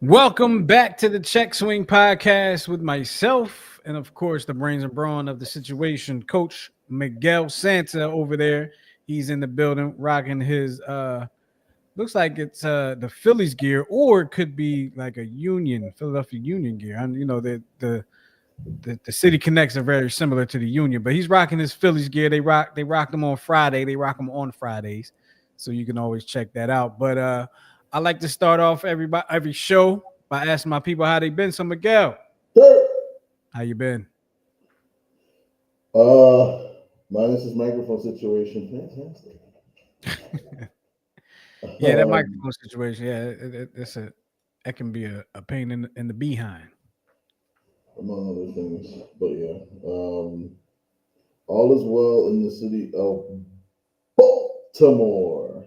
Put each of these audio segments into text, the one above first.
Welcome back to the Check Swing Podcast with myself and, of course, the brains and brawn of the situation, Coach Miguel Santa over there. He's in the building rocking his looks like it's the Phillies gear, or it could be like a Philadelphia Union gear. And the City Connects are very similar to the Union, but he's rocking his Phillies gear. They rock them on Friday. They rock them on Fridays, so you can always check that out. But I like to start off every show by asking my people how they been. So Miguel, Sir. how you been? Minus this microphone situation, fantastic. Yeah, that Um, microphone situation. Yeah, that can be a pain in the behind. among other things, but yeah, all is well in the city of Baltimore.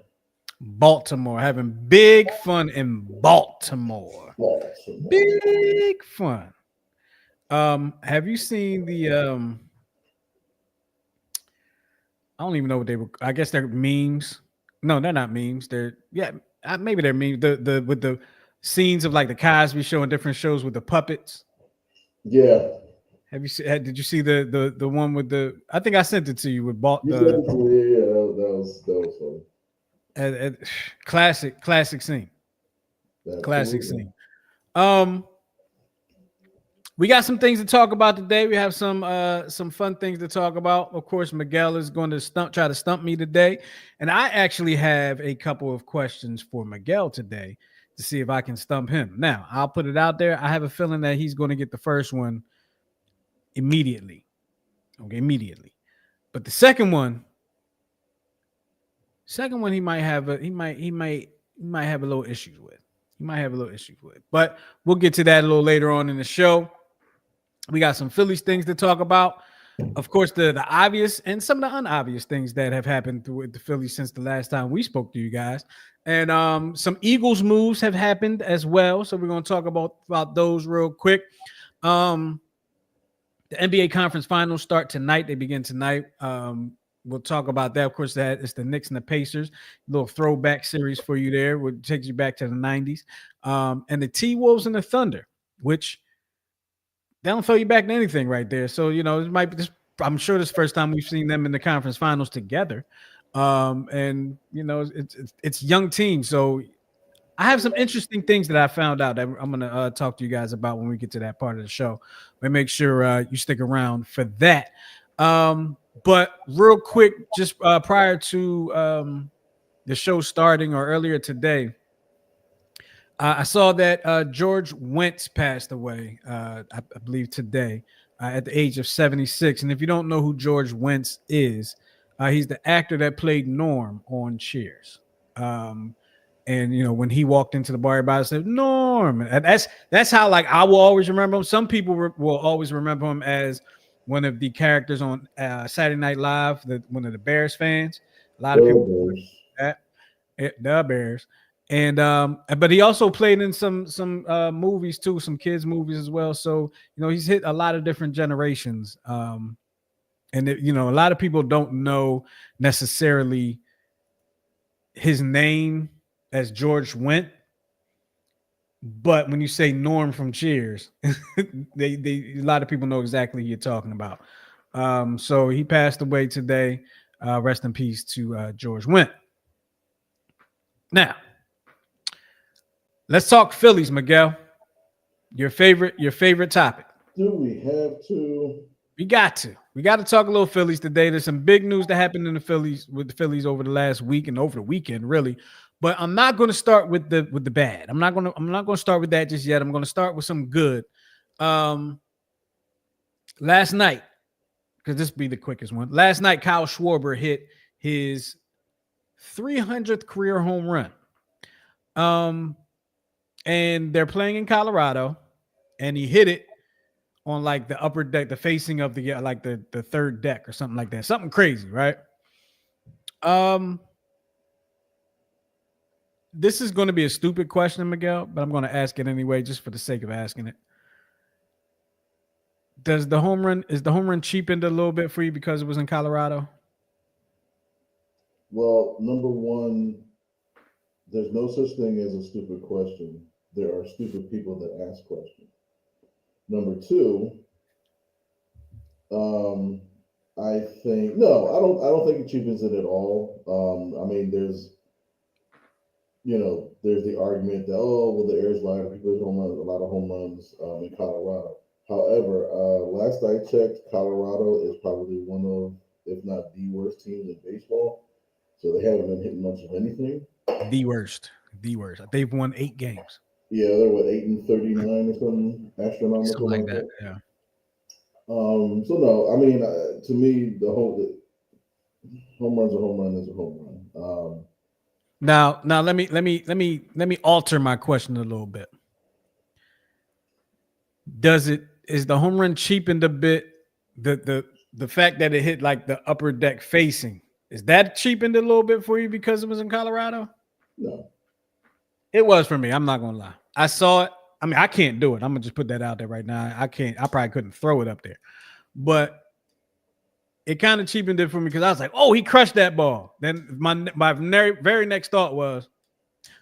Baltimore, having big fun in Baltimore. Baltimore. Big fun. Have you seen the I don't even know what they were. I guess they're memes. No, they're not memes. Maybe they're memes. The with the scenes of like the Cosby Show and different shows with the puppets. Yeah, Did you see the one with the? I think I sent it to you with you said it to me. Yeah, that was funny. uh, classic scene. Classic Absolutely. scene. Um, we got some things to talk about today. We have some fun things to talk about. Of course, Miguel is going to try to stump me today, and I actually have a couple of questions for Miguel today to see if I can stump him. Now, I'll put it out there. I have a feeling that he's going to get the first one immediately. Okay, immediately. But the second one, he might have a little issues with. He might have a little issues with. But we'll get to that a little later on in the show. We got some Phillies things to talk about. Of course, the obvious and some of the unobvious things that have happened with the Phillies since the last time we spoke to you guys. And some Eagles moves have happened as well. So we're going to talk about those real quick. The NBA Conference Finals start tonight. They begin tonight. We'll talk about that. Of course, that is the Knicks and the Pacers. A little throwback series for you there. Which takes you back to the 90s. And the T-Wolves and the Thunder, which they don't throw you back to anything right there. So, it might be this. I'm sure this first time we've seen them in the conference finals together. And it's young teams. So I have some interesting things that I found out that I'm gonna talk to you guys about when we get to that part of the show. But make sure you stick around for that. But real quick, just prior to the show starting or earlier today, I saw that George Wendt passed away, I believe today, at the age of 76. And if you don't know who George Wendt is, he's the actor that played Norm on Cheers. And when he walked into the bar, everybody said Norm. And that's how like I will always remember him. Some people will always remember him as one of the characters on Saturday Night Live, one of the Bears fans. A lot of people Builders. that the Bears. And but he also played in some movies too, some kids movies as well. So he's hit a lot of different generations. And a lot of people don't know necessarily his name as George Wendt, but when you say Norm from Cheers, they a lot of people know exactly who you're talking about. So he passed away today. Rest in peace to George Wendt. Now, let's talk Phillies, Miguel. Your favorite topic. Do we have to? We got to talk a little Phillies today. There's some big news that happened in the Phillies with the Phillies over the last week and over the weekend, really. But I'm not going to start with the bad. I'm not going to start with that just yet. I'm going to start with some good. Last night, because this will be the quickest one. Last night, Kyle Schwarber hit his 300th career home run. And they're playing in Colorado, and he hit it on like the upper deck, the facing of the like the third deck or something like that. Something crazy, right? This is going to be a stupid question, Miguel, but I'm going to ask it anyway, just for the sake of asking it. Is the home run cheapened a little bit for you because it was in Colorado? Well, number one, there's no such thing as a stupid question. there are stupid people that ask questions. Number two, um, I think no, I don't think it cheapens it at all. I mean, there's the argument that well, the air is lighter, people hit home runs, a lot of home runs in Colorado. However, last I checked, Colorado is probably one of, if not the worst teams in baseball. So they haven't been hitting much of anything. The worst. The worst. They've won 8 games. Yeah, they're what 8-39 or something astronomical Something like like that. that. Yeah. So no, I mean, to me, the home run's a home run is a home run. Now let me alter my question a little bit. Is the home run cheapened a bit? The fact that it hit like the upper deck facing, is that cheapened a little bit for you because it was in Colorado? No, It was for me. I'm not gonna lie. I saw it. I mean, I can't do it. I'm gonna just put that out there right now. I can't. I probably couldn't throw it up there, but it kind of cheapened it for me because I was like, "Oh, he crushed that ball." Then my very next thought was,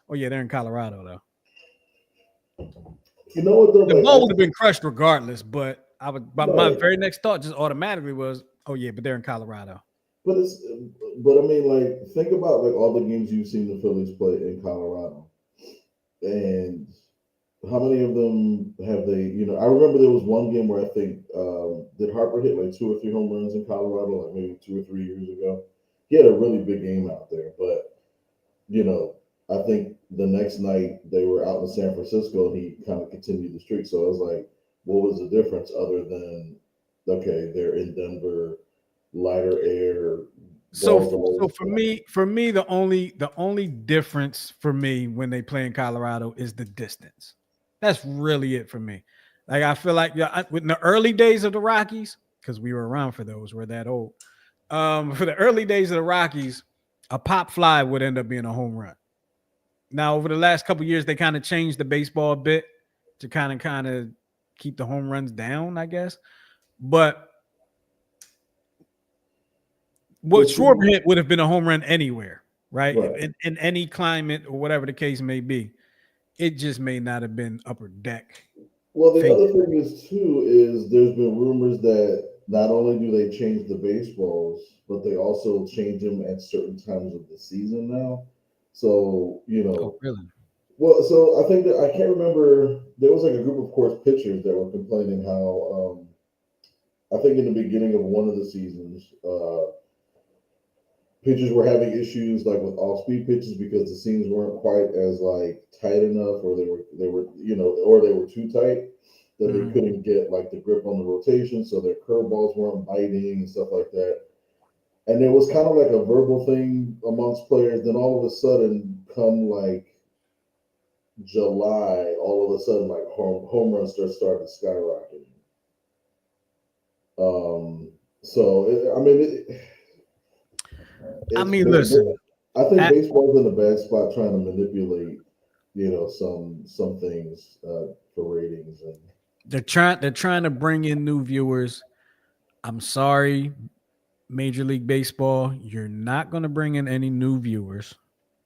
"Oh yeah, they're in Colorado though." you know what though? The Like, ball would have been crushed regardless, but my right, very next thought just automatically was, "Oh yeah, but they're in Colorado." but but I mean, like, think about like all the games you've seen the Phillies play in Colorado, and how many of them have they? I remember there was one game where I think did Harper hit like 2 or 3 home runs in Colorado, like maybe 2 or 3 years ago. He had a really big game out there, but you know, I think the next night they were out in San Francisco and he kind of continued the streak. So I was like, what was the difference other than okay, they're in Denver, lighter air, balls all over So the place. for me, the only difference for me when they play in Colorado is the distance. That's really it for me. Like I feel like in the early days of the Rockies, because we were around for those, we're that old. For the early days of the Rockies, a pop fly would end up being a home run. Now, over the last couple of years, they kind of changed the baseball a bit to kind of keep the home runs down, I guess. But what But Schwarber hit would have been a home run anywhere, right? right. In any climate or whatever the case may be. It just may not have been upper deck. Well, the Face. other thing is too is there's been rumors that not only do they change the baseballs, but they also change them at certain times of the season now. So Oh, really? well, so I think that I can't remember. There was like a group of course pitchers that were complaining how I think in the beginning of one of the seasons, pitchers were having issues like with off speed pitches because the seams weren't quite as like tight enough, or they were or they were too tight that they Mhm. couldn't get like the grip on the rotation, so their curveballs weren't biting and stuff like that. And there was kind of like a verbal thing amongst players. Then all of a sudden, come like July, all of a sudden, like home runs started skyrocketing. So I mean, I it's mean, listen, I think at, baseball's in a bad spot trying to manipulate, some things for ratings and they're trying to bring in new viewers. I'm sorry, Major League Baseball, you're not going to bring in any new viewers.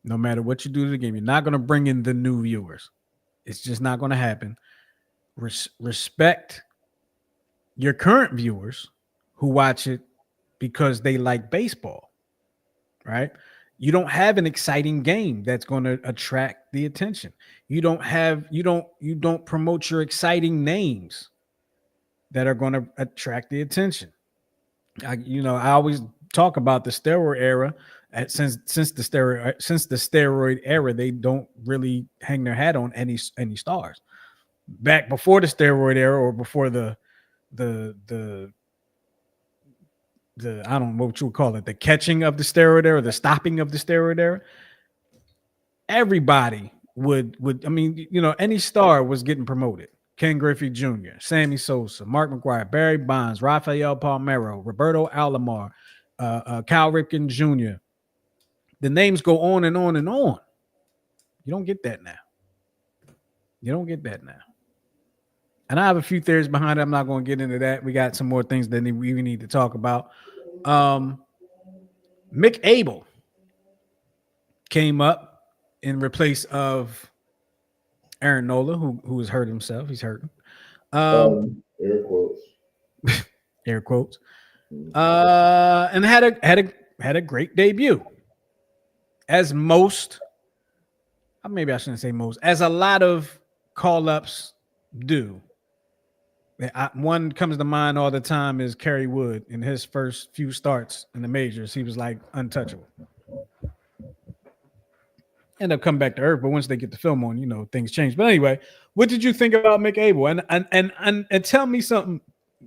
No matter what you do to the game, you're not going to bring in the new viewers. It's just not going to happen. Respect your current viewers who watch it because they like baseball, right? You don't have an exciting game that's going to attract the attention. You don't promote your exciting names that are going to attract the attention. I always talk about the steroid era. Since the steroid era, they don't really hang their hat on any stars. Back before the steroid era, or before the the I don't know what you would call it, the catching of the steroid era, the stopping of the steroid era, everybody would I mean, any star was getting promoted. Ken Griffey Jr., Sammy Sosa, Mark McGuire, Barry Bonds, Rafael Palmeiro, Roberto Alomar, Cal Ripken Jr. The names go on and on and on. You don't get that now. You don't get that now. And I have a few theories behind it. I'm not going to get into that. We got some more things that we need to talk about. Mick Abel came up in replace of Aaron Nola, who has hurt himself. He's hurting. Um, Air quotes. air quotes. Mm. And had a great debut. As most, maybe I shouldn't say most, as a lot of call ups do. One comes to mind all the time is Kerry Wood in his first few starts in the majors. He was like untouchable. End up coming back to earth, but once they get the film on, things change. But anyway, what did you think about Mick Abel? And tell me something.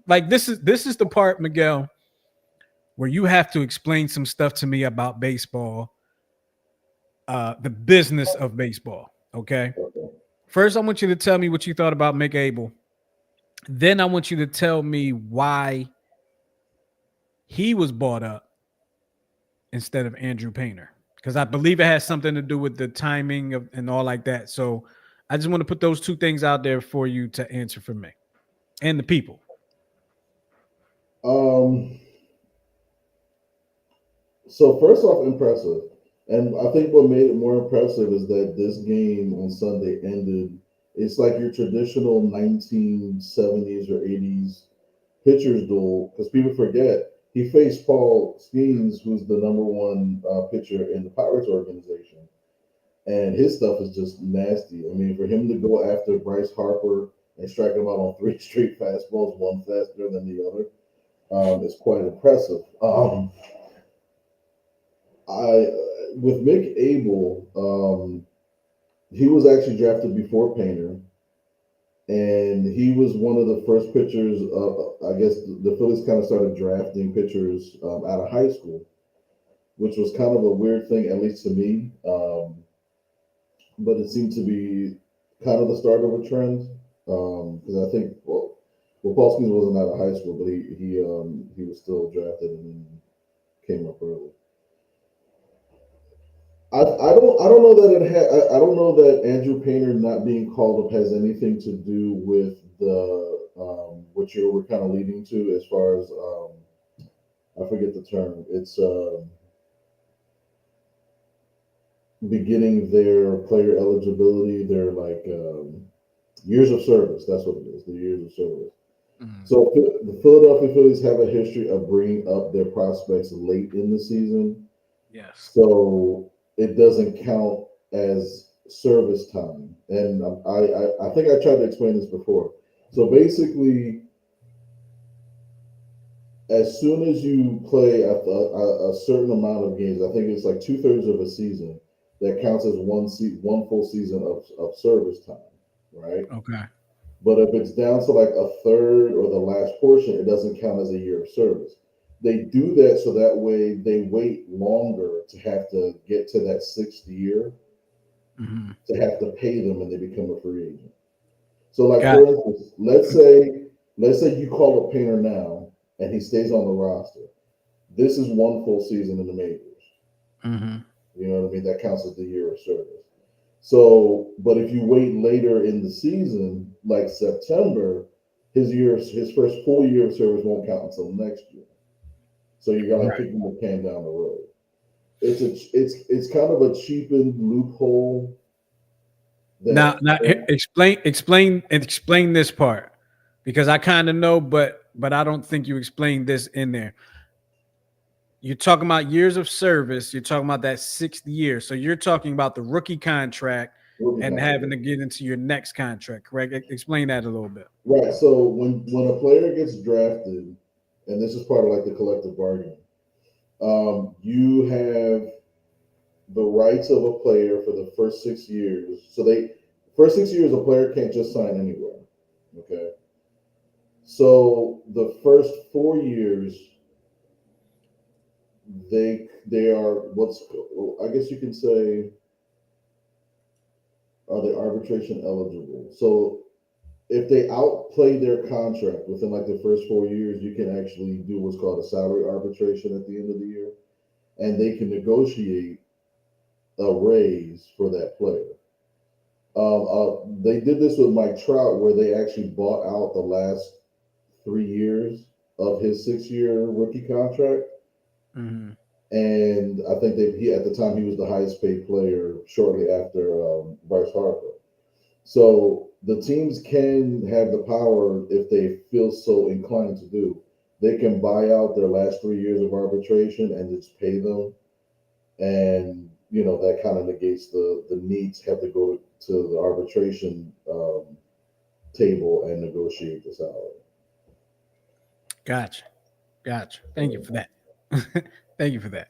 Like this is the part, Miguel, where you have to explain some stuff to me about baseball, the business of baseball. Okay. Okay. First, I want you to tell me what you thought about Mick Abel. Then I want you to tell me why he was bought up instead of Andrew Painter, because I believe it has something to do with the timing of and all like that. So I just want to put those two things out there for you to answer for me and the people. Um. So first off, impressive, and I think what made it more impressive is that this game on Sunday ended. It's like your traditional 1970s or 80s pitchers duel because people forget he faced Paul Skeens, who's the number one pitcher in the Pirates organization, and his stuff is just nasty. I mean, for him to go after Bryce Harper and strike him out on three straight fastballs, one faster than the other, is quite impressive. I with Mick Abel, he was actually drafted before Painter, and he was one of the first pitchers. I guess the Phillies kind of started drafting pitchers out of high school, which was kind of a weird thing, at least to me. But it seemed to be kind of the start of a trend because I think well, Paul Skeens wasn't out of high school, but he was still drafted and came up early. I don't know that I don't know that Andrew Painter not being called up has anything to do with the what you were kind of leading to as far as I forget the term. It's beginning their player eligibility, their like years of service. That's what it is. The years of service. Mhm. So the Philadelphia Phillies have a history of bringing up their prospects late in the season, Yes. so it doesn't count as service time. And I think I tried to explain this before. So basically, as soon as you play a certain amount of games, I think it's like 2/3 of a season, that counts as one full season of service time, right? Okay. But if it's down to like a third or the last portion, it doesn't count as a year of service. They do that so that way they wait longer to have to get to that sixth year Hmm. to have to pay them when they become a free agent. So, like Got for instance, let's say you call up Painter now and he stays on the roster. This is one full season in the majors. it. Hmm. You know what I mean? That counts as the year of service. So, but if you wait later in the season, like September, his first full year of service won't count until next year. So you're like Right. kicking the can down the road. It's kind of a cheapened loophole Now, that explain this part because I kind of know, but I don't think you explained this in there. You're talking about years of service. You're talking about that sixth year. So you're talking about the rookie contract rookie and having contract. to get into your next contract, correct? Explain that a little bit. Right. So when a player gets drafted, and this is part of like the collective bargaining, you have the rights of a player for the first 6 years. So they first 6 years, a player can't just sign anywhere. Okay. So the first 4 years, they are what's I guess you can say are they arbitration eligible. So if they outplay their contract within like the first 4 years, you can actually do what's called a salary arbitration at the end of the year, and they can negotiate a raise for that player. They did this with Mike Trout, where they actually bought out the last 3 years of his 6 year rookie contract, Hmm. and I think he at the time he was the highest paid player shortly after Bryce Harper. So the teams can have the power if they feel so inclined to do. They can buy out their last 3 years of arbitration and just pay them, and that kind of negates the need to have to go to the arbitration table and negotiate the salary. Gotcha. Thank you for that. Thank you for that.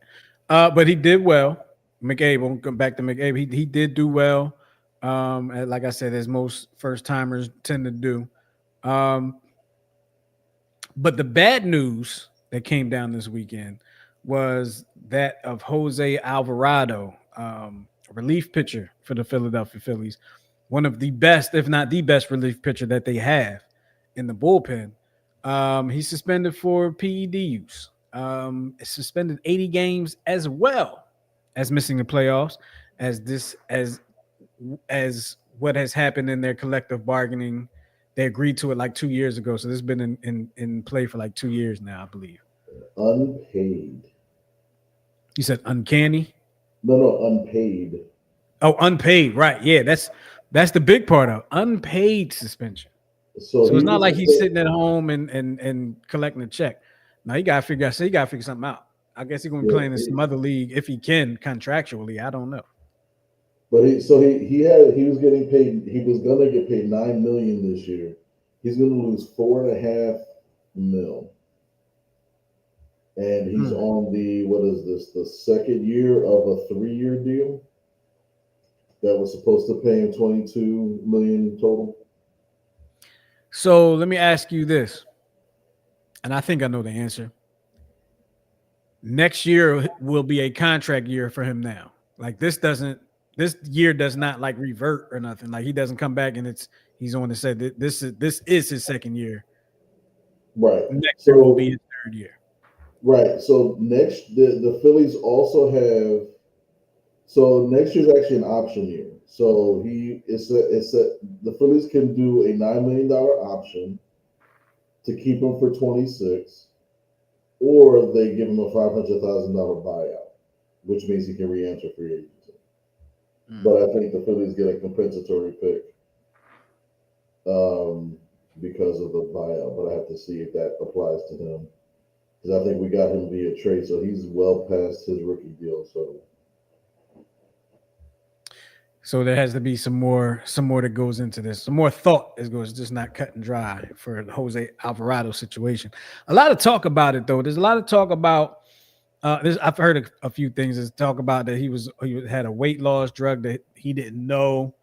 But he did well. McAbe, we'll come back to McAbe. He did do well. And like I said, as most first timers tend to do. But the bad news that came down this weekend was that of Jose Alvarado, a relief pitcher for the Philadelphia Phillies, one of the best, if not the best, relief pitcher that they have in the bullpen. He's suspended for PED use. Suspended 80 games as well as missing the playoffs, as what has happened in their collective bargaining. They agreed to it like 2 years ago, so this has been in play for like 2 years now, I believe. Unpaid. You said uncanny? No, unpaid. Oh, unpaid, right? Yeah, that's the big part of unpaid suspension. So it's not like he's sitting at home and collecting a check. Now he got to figure something out. I guess he's going to be playing in some other league if he can contractually. I don't know. But he was getting paid. He was gonna get paid $9 million this year. He's gonna lose $4.5 million, and he's on the second year of a 3-year deal that was supposed to pay him $22 million total. So let me ask you this, and I think I know the answer. Next year will be a contract year for him now. Like this year does not like revert or nothing. Like he doesn't come back and he's on to say that this is his second year. Right. Next year will be his third year. Right. So the Phillies also have. So next year's actually an option year. So the Phillies can do a $9 million option to keep him for 26, or they give him a $500,000 buyout, which means he can re-enter free agency. But I think the Phillies get a compensatory pick because of the buyout. But I have to see if that applies to him, because I think we got him via trade, so he's well past his rookie deal. So there has to be some more that goes into this. Some more thought that goes, just not cut and dry for the Jose Alvarado situation. A lot of talk about it though. There's a lot of talk about. I've heard a few things. There's talk about that he had a weight loss drug that he didn't know.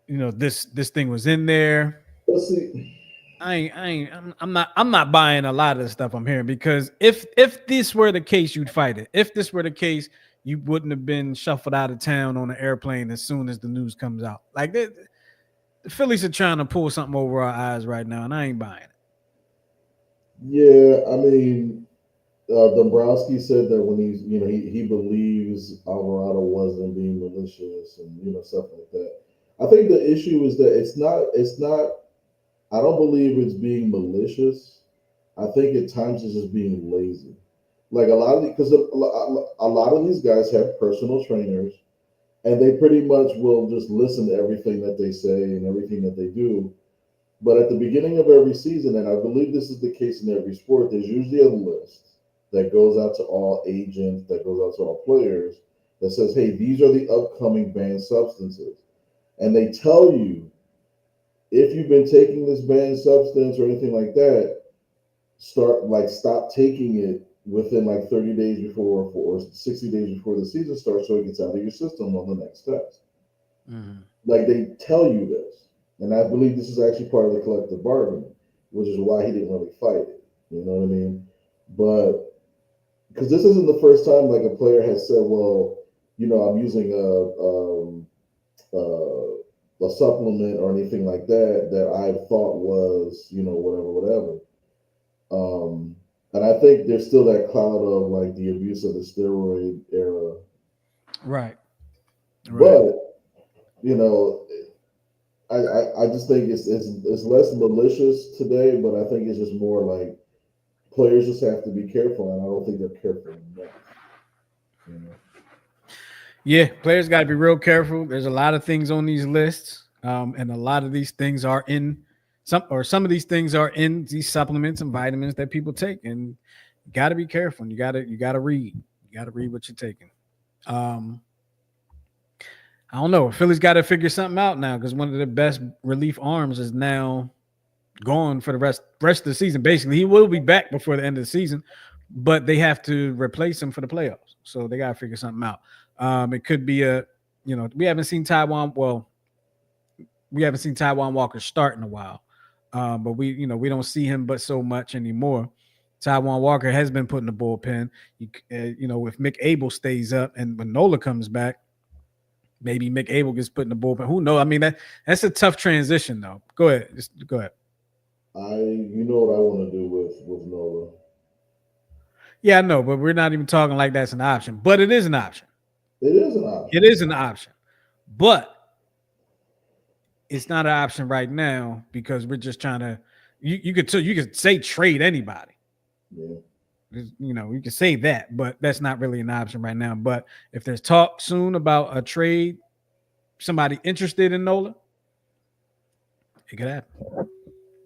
This thing was in there. Let's see. I'm not buying a lot of the stuff I'm hearing, because if this were the case, you'd fight it. If this were the case, you wouldn't have been shuffled out of town on an airplane as soon as the news comes out. Like the Phillies are trying to pull something over our eyes right now, and I ain't buying it. Yeah, I mean, Dombrowski said that when he believes Alvarado wasn't being malicious and stuff like that. I think the issue is that it's not. I don't believe it's being malicious. I think at times it's just being lazy. Like a lot of these guys have personal trainers, and they pretty much will just listen to everything that they say and everything that they do. But at the beginning of every season, and I believe this is the case in every sport, there's usually a list that goes out to all agents, that goes out to all players, that says, hey, these are the upcoming banned substances. And they tell you, if you've been taking this banned substance or anything like that, stop taking it within like 30 days before or 60 days before the season starts, so it gets out of your system on the next test. Mm-hmm. Like they tell you this. And I believe this is actually part of the collective bargaining, which is why he didn't really fight it. You know what I mean? But because this isn't the first time like a player has said, well, I'm using a supplement or anything like that I thought was, whatever. And I think there's still that cloud of like the abuse of the steroid era. Right. But, I just think it's less malicious today, but I think it's just more like players just have to be careful, and I don't think they're careful enough. Yeah, players got to be real careful. There's a lot of things on these lists. And a lot of these things are in some of these things are in these supplements and vitamins that people take, and you got to be careful. You got to read. You got to read what you're taking. Um, I don't know. Philly's got to figure something out now because one of the best relief arms is now gone for the rest of the season. Basically, he will be back before the end of the season, but they have to replace him for the playoffs. So they got to figure something out. It could be we haven't seen Taiwan. Well, we haven't seen Taiwan Walker start in a while, but we don't see him but so much anymore. Taiwan Walker has been put in the bullpen. If Mick Abel stays up and when Nola comes back, maybe Mick Abel gets put in the bullpen. Who knows? I mean, that's a tough transition, though. Go ahead. Just go ahead. You know what I want to do with Nola. Yeah, I know, but we're not even talking like that's an option. But it is an option. It is an option. It is an option. But it's not an option right now because we're just trying to. You could say trade anybody. Yeah. You can say that, but that's not really an option right now. But if there's talk soon about a trade, somebody interested in Nola, it could happen.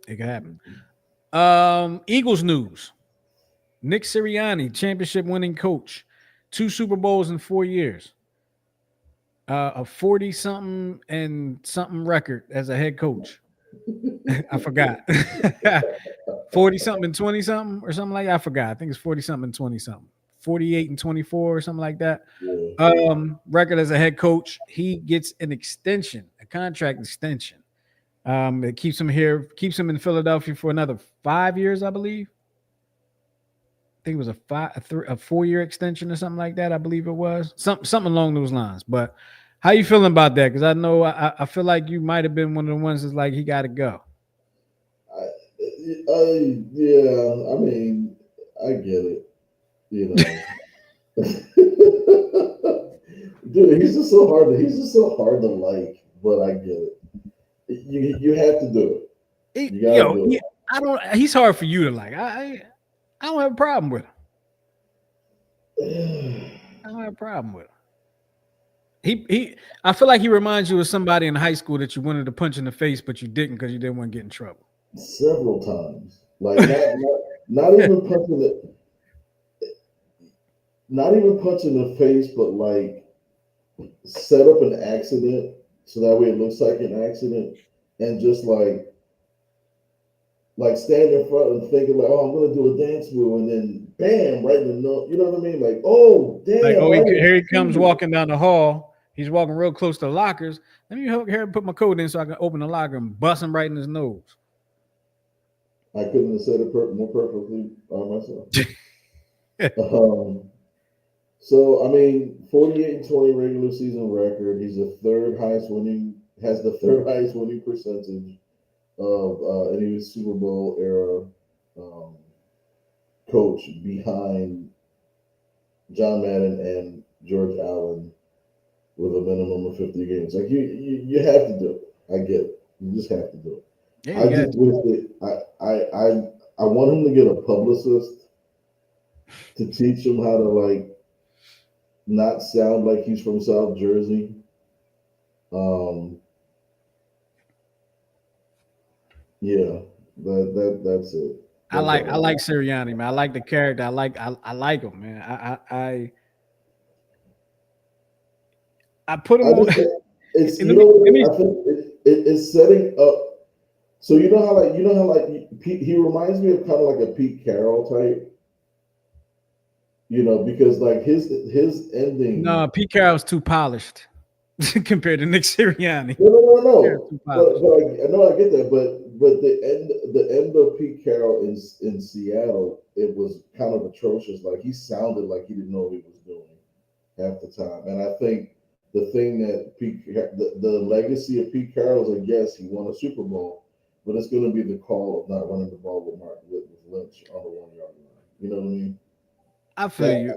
It could happen. Eagles news. Nick Sirianni, championship winning coach, 2 Super Bowls in 4 years. A 40-something and something record as a head coach. I forgot. 40-something and 20-something or something like that. I forgot. I think it's 40-something and 20-something. 48 and 24 or something like that. Yeah. Record as a head coach. He gets an extension, a contract extension. It keeps him here, keeps him in Philadelphia for another 5 years, I believe. I think it was a 4-year extension or something like that. I believe it was something along those lines. But how you feeling about that? Because I know I feel like you might have been one of the ones that's like he got to go. Yeah. I mean, I get it. You know, dude, he's just so hard. He's just so hard to like. But I get it. You have to do it. You gotta do it. I don't. He's hard for you to like. I don't have a problem with him. I don't have a problem with him. I feel like he reminds you of somebody in high school that you wanted to punch in the face, but you didn't because you didn't want to get in trouble. Several times, like not even punching the face, but like set up an accident so that way it looks like an accident, and just like stand in front and thinking like, oh, I'm gonna do a dance move, and then bam, right in the nose. You know what I mean? Like, oh damn! Like, oh, here he comes walking down the hall. He's walking real close to the lockers. Let me help here put my coat in so I can open the locker and bust him right in his nose. I couldn't have said it more perfectly myself. So I mean, 48 and 20 regular season record. He's has the third highest winning percentage of any Super Bowl era coach behind John Madden and George Allen with a minimum of 50 games. Like you have to do it. I get it. You just have to do it. Yeah, I just wish that I want him to get a publicist to teach him how to like not sound like he's from South Jersey. Yeah, that's it. I like Sirianni, man. I like the character. I like him, man. I put him on. It's I think it's setting up. So you know how he reminds me of kind of like a Pete Carroll type. You know, because like his ending. No, Pete Carroll's too polished compared to Nick Sirianni. No. But I get that. But the end of Pete Carroll in Seattle, it was kind of atrocious. Like he sounded like he didn't know what he was doing half the time. And I think the thing that the legacy of Pete Carroll is, I guess he won a Super Bowl, but it's going to be the call of not running the ball with Lynch on the 1 yard line. You know what I mean? I feel you.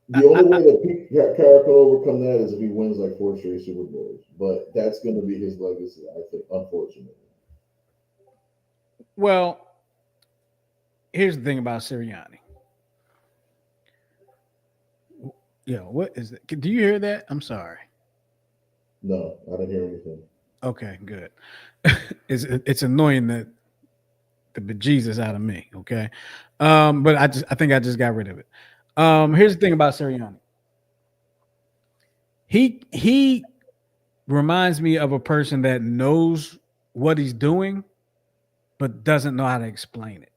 The only way that Pete Carroll can overcome that is if he wins like 4 straight Super Bowls. But that's going to be his legacy, I think, unfortunately. Well, here's the thing about Sirianni. What is it? Do you hear that? I'm sorry. No, I didn't hear anything. Okay, good. It's annoying that the bejesus out of me. Okay, but I think I just got rid of it. Here's the thing about Sirianni. He reminds me of a person that knows what he's doing, but doesn't know how to explain it.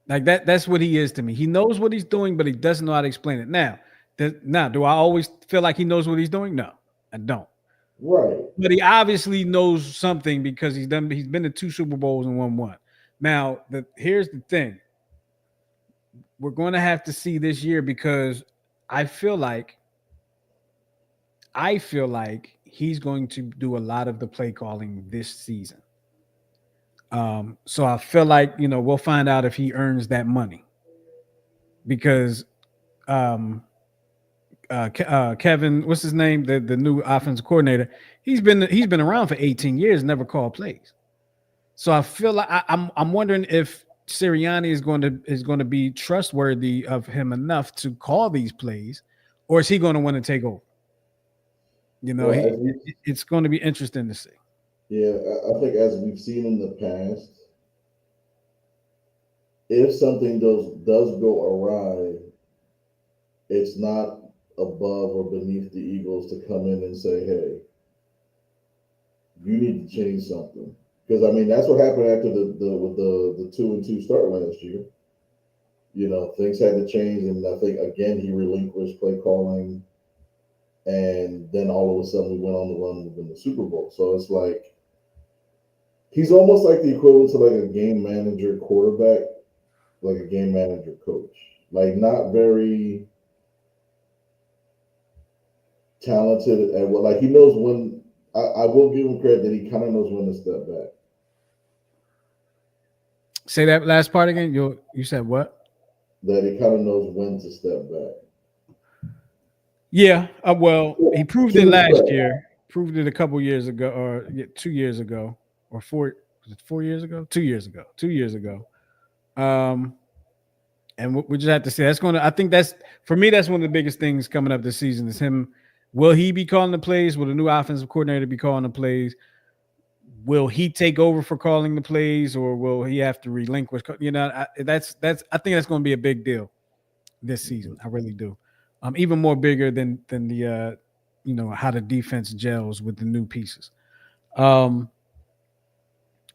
Like that's what he is to me. He knows what he's doing, but he doesn't know how to explain it. Now, do I always feel like he knows what he's doing? No, I don't. Right. But he obviously knows something because he's been to 2 Super Bowls and won one. Now, here's the thing. We're going to have to see this year because I feel like he's going to do a lot of the play calling this season. So I feel like, we'll find out if he earns that money because Kevin, what's his name? The new offensive coordinator. He's been around for 18 years, never called plays. So I feel like I'm wondering if Sirianni is going to be trustworthy of him enough to call these plays, or is he going to want to take over? Well, It's going to be interesting to see. yeah, I think as we've seen in the past, if something does go awry, it's not above or beneath the Eagles to come in and say, "Hey, you need to change something." Because I mean, that's what happened after the 2-2 start last year. Things had to change, and I think again he relinquished play calling, and then all of a sudden we went on the run to win the Super Bowl. So it's like he's almost like the equivalent to like a game manager quarterback, like a game manager coach. Like not very talented at what, like he knows when. I will give him credit that he kind of knows when to step back. Say that last part again. You said what? That he kind of knows when to step back. Yeah. Well, he proved To it his last credit. year. Proved it a couple years ago, or 2 years ago, or four. Was it 4 years ago? 2 years ago. 2 years ago. Um, and we just have to see. That's going to. I think that's for me. That's one of the biggest things coming up this season is him. Will he be calling the plays? Will the new offensive coordinator be calling the plays? Will he take over for calling the plays, or will he have to relinquish? That's. I think that's going to be a big deal this season. I really do. Even more bigger than the how the defense gels with the new pieces. One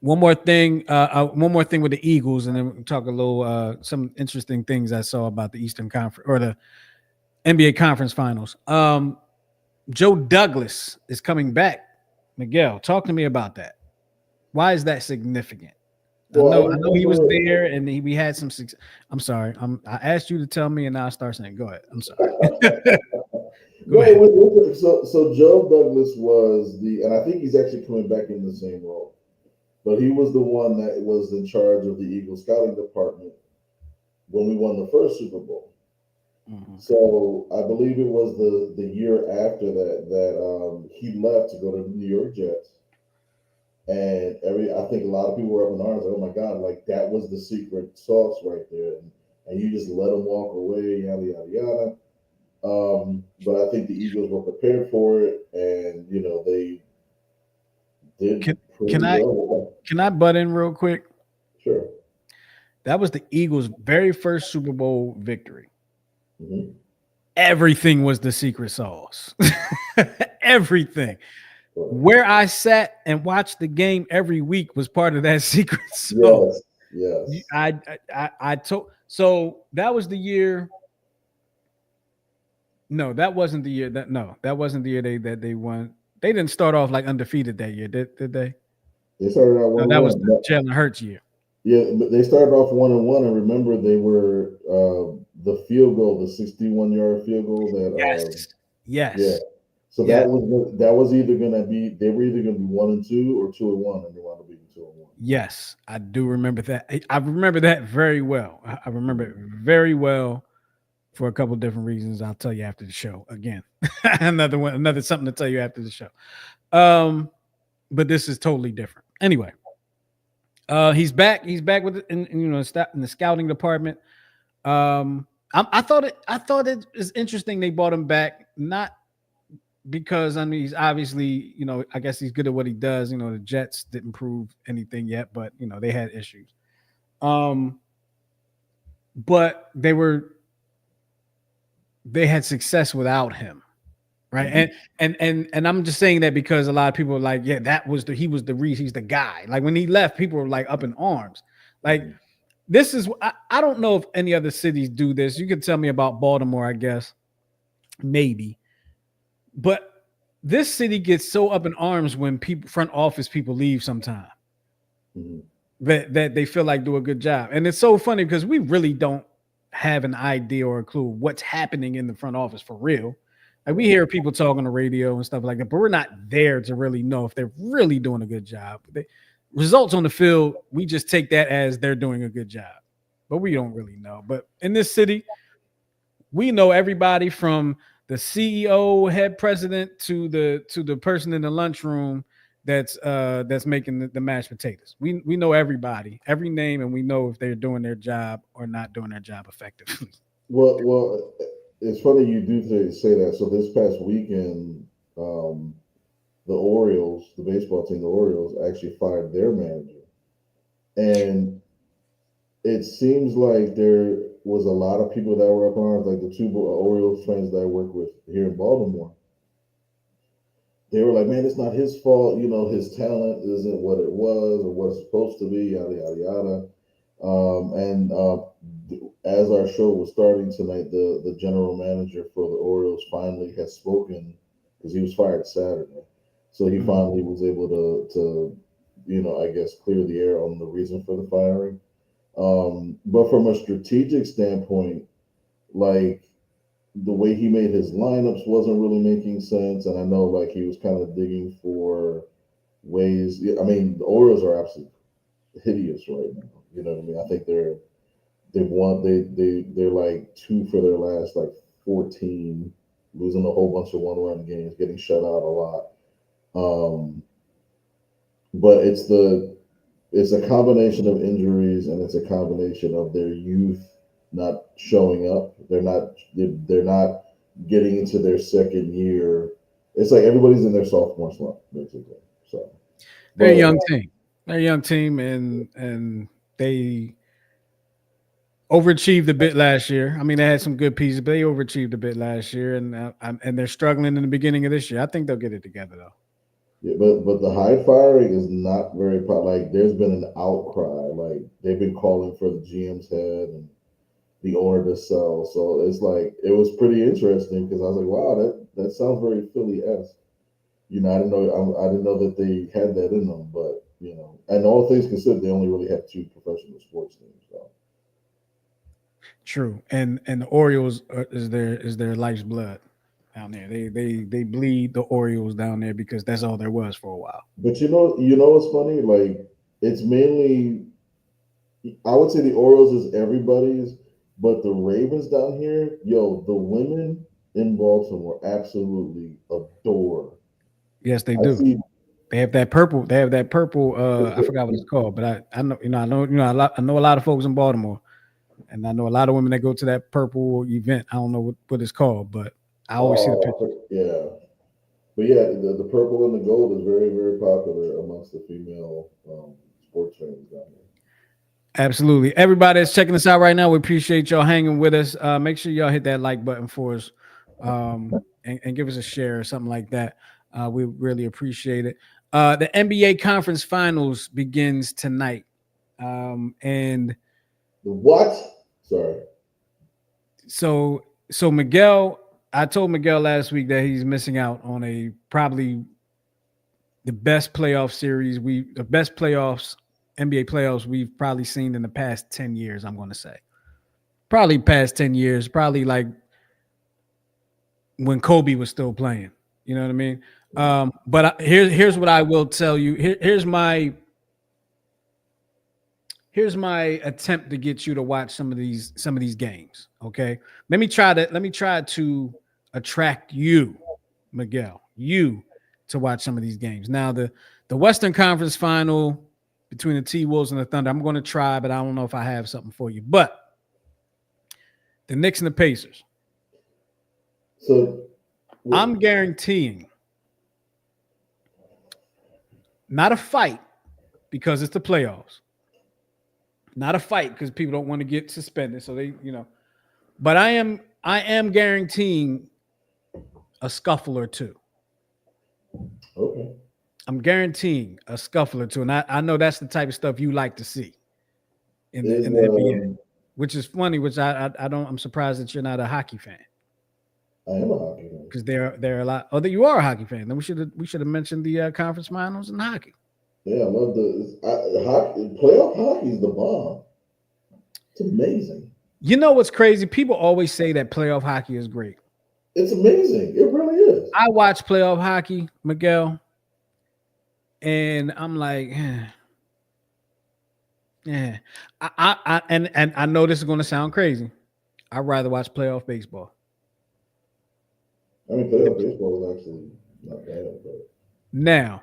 more thing with the Eagles, and then we'll talk a little some interesting things I saw about the Eastern Conference or the NBA Conference Finals. Joe Douglas is coming back. Miguel, talk to me about that. Why is that significant? I Well, know he was there, and we had some success. I'm sorry. I asked you to tell me, and now I start saying, "Go ahead." I'm sorry. Go no, ahead. so Joe Douglas was and I think he's actually coming back in the same role, but he was the one that was in charge of the Eagles scouting department when we won the first Super Bowl. Mm-hmm. So I believe it was the year after that he left to go to the New York Jets, and I think a lot of people were up in arms, like, oh my God, like that was the secret sauce right there, and you just let him walk away, yada yada yada. But I think the Eagles were prepared for it, and they did Can pretty I well. can I butt in real quick? Sure. That was the Eagles' very first Super Bowl victory. Mm-hmm. Everything was the secret sauce. Everything. Right. Where I sat and watched the game every week was part of that secret sauce. Yes. I told. So that was the year. No, that wasn't the year that wasn't the year that they won. They didn't start off like undefeated that year, did they? They started out No, one that was one. the Jalen Hurts year. Yeah, but they started off 1-1, and remember they were the field goal, the 61-yard field goal that Yes. yeah. Yes. So Yeah. that was either gonna be they were either gonna be 1-2 or 2-1, and they wound up being 2-1. Yes, I do remember that. I remember that very well. I remember it very well for a couple of different reasons. I'll tell you after the show again. Another something to tell you after the show. But this is totally different. Anyway, he's back. He's back with in the scouting department. I thought it is interesting they brought him back. Not because I mean he's obviously, I guess he's good at what he does. The Jets didn't prove anything yet, but they had issues. But they had success without him. Right. Mm-hmm. And I'm just saying that because a lot of people are like, yeah, he was the reason, he's the guy. Like when he left, people were like up in arms. Like Mm-hmm. this is, I don't know if any other cities do this. You could tell me about Baltimore, I guess, maybe. But this city gets so up in arms when front office people leave sometime Mm-hmm. that they feel like do a good job. And it's so funny because we really don't have an idea or a clue what's happening in the front office for real. Like we Right. hear people talk on the radio and stuff like that, but we're not there to really know if they're really doing a good job. Results on the field, we just take that as they're doing a good job, but we don't really know. But in this city, we know everybody from the CEO, head president to the person in the lunchroom that's making the mashed potatoes. We know everybody, every name, and we know if they're doing their job or not doing their job effectively. Well, it's funny you do say that. So this past weekend, um, the Orioles, the baseball team, the Orioles, actually fired their manager, and it seems like there was a lot of people that were up in arms, like the two Orioles fans that I work with here in Baltimore. They were like, "Man, it's not his fault. His talent isn't what it was or what it's supposed to be." Yada yada yada. And as our show was starting tonight, the general manager for the Orioles finally has spoken because he was fired Saturday, so he Mhm. finally was able to I guess clear the air on the reason for the firing. But from a strategic standpoint, like the way he made his lineups wasn't really making sense, and I know like he was kind of digging for ways. Yeah, I mean, the Orioles are absolutely hideous right now. You know what I mean? I think they've won. They're like two for their last like 14, losing a whole bunch of one-run games, getting shut out a lot. Um, but it's a combination of injuries and it's a combination of their youth not showing up. They're not getting into their second year. It's like everybody's in their sophomore slump basically. So, They're a but young team. They're a young team, and they overachieved a bit last year. I mean, they had some good pieces, but they overachieved a bit last year, and they're struggling in the beginning of this year. I think they'll get it together though. yeah, but the Hyde firing is not very like. There's been an outcry. Like they've been calling for the GM's head and the owner to sell. So it's like it was pretty interesting because I was like, wow, that sounds very Philly esque. I didn't know that they had that in them, but and all things considered, they only really have two professional sports teams. So True, and the Orioles is their life's blood down there. They bleed the Orioles down there because that's all there was for a while. but what's funny? Like it's mainly I would say the Orioles is everybody's, but the Ravens down here, yo, the women in Baltimore absolutely adore. Yes, they I do. see. They have that purple. They have that purple. I forgot what it's called, but I know I know a lot of folks in Baltimore, and I know a lot of women that go to that purple event. I don't know what it's called, but I always see the pictures. Yeah, but yeah, the purple and the gold is very very popular amongst the female sports fans down here. Absolutely. Everybody that's checking us out right now, we appreciate y'all hanging with us. Make sure y'all hit that like button for us, and give us a share or something like that. We really appreciate it. The NBA Conference Finals begins tonight, and The what? Sorry. so Miguel, I told Miguel last week that he's missing out on a probably the best playoffs, NBA playoffs we've probably seen in the past 10 years, I'm going to say. Probably past 10 years, probably like when Kobe was still playing. You know what I mean? But here's what I will tell you. Here's my attempt to get you to watch some of these games. Okay, let me try to attract you, Miguel, you to watch some of these games. Now the Western Conference Final between the T-Wolves and the Thunder, I'm going to try, but I don't know if I have something for you. But the Knicks and the Pacers. So I'm guaranteeing not a fight because it's the playoffs. Not a fight because people don't want to get suspended. So they, but I am guaranteeing a scuffle or two. Okay. I'm guaranteeing a scuffle or two. And I know that's the type of stuff you like to see in the NBA, which is funny, which I don't, I'm surprised that you're not a hockey fan. I am a hockey fan. Because there are a lot. Oh, that you are a hockey fan. Then we should have mentioned the conference finals in hockey. Yeah, I love hockey. Playoff hockey is the bomb. It's amazing. You know what's crazy? People always say that playoff hockey is great. It's amazing. It really is. I watch playoff hockey, Miguel, and I'm like, yeah. And I know this is going to sound crazy. I'd rather watch playoff baseball. I mean, playoff baseball is actually not bad. But now,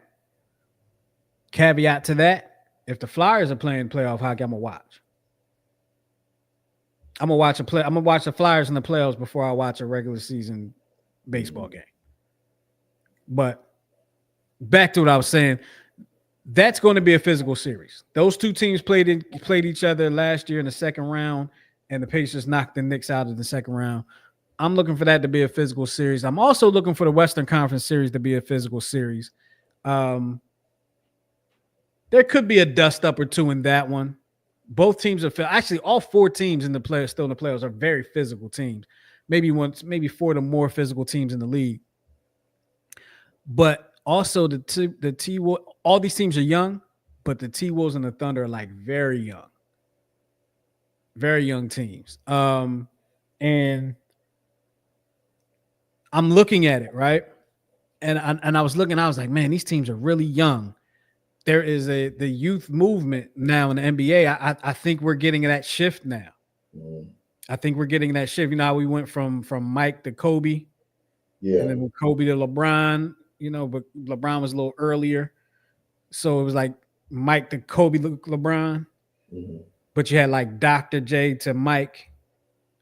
caveat to that: if the Flyers are playing playoff hockey, I'm gonna watch. I'm gonna watch the Flyers in the playoffs before I watch a regular season baseball game. But back to what I was saying, that's going to be a physical series. Those two teams played each other last year in the second round, and the Pacers knocked the Knicks out of the second round. I'm looking for that to be a physical series. I'm also looking for the Western Conference series to be a physical series. There could be a dust up or two in that one. Both teams are actually all four teams in the still in the playoffs are very physical teams. Maybe four of the more physical teams in the league. But also the T-Wolves, all these teams are young, but the T-Wolves and the Thunder are like very young teams. And I'm looking at it, right? And I was looking, I was like, man, these teams are really young. There is the youth movement now in the NBA. I think we're getting that shift now. I think we're getting that shift. You know how we went from Mike to Kobe, and then with Kobe to LeBron. But LeBron was a little earlier, so it was like Mike to Kobe, LeBron. Mm-hmm. But you had like Dr. J to Mike,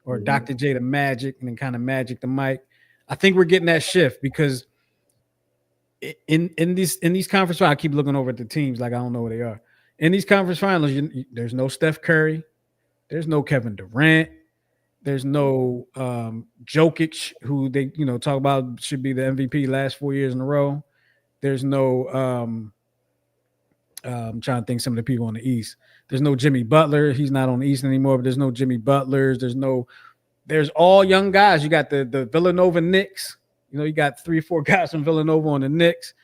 or Dr. J to Magic, and then kind of Magic to Mike. I think we're getting that shift because in these conference finals, I keep looking over at the teams like I don't know where they are. In these conference finals, there's no Steph Curry, there's no Kevin Durant, there's no Jokic, who they talk about should be the MVP last 4 years in a row. There's no I'm trying to think some of the people on the East. There's no Jimmy Butler. He's not on the East anymore, but there's no Jimmy Butlers. There's all young guys. You got the Villanova Knicks. You got 3 or 4 guys from Villanova on the Knicks,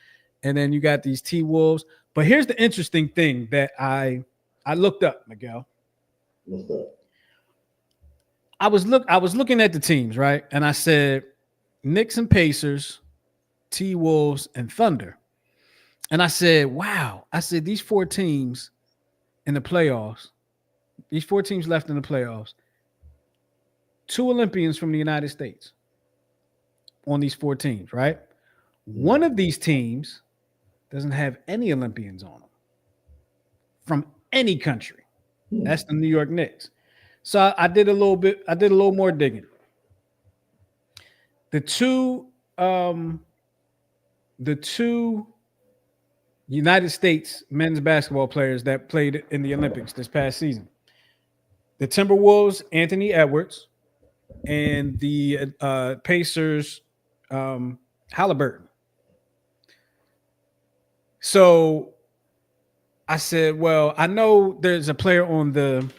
and then you got these T-Wolves. But here's the interesting thing that I looked up, Miguel. What's that? I was looking at the teams, right? And I said Knicks and Pacers, T-Wolves and Thunder. And I said, wow. I said these 4 teams in the playoffs, these 4 teams left in the playoffs, 2 Olympians from the United States on these 4 teams, right? One of these teams doesn't have any Olympians on them from any country. That's the New York Knicks. So I did a little more digging. The two United States men's basketball players that played in the Olympics this past season, the Timberwolves, Anthony Edwards, and the Pacers, Halliburton. So I said, well, I know there's a player on the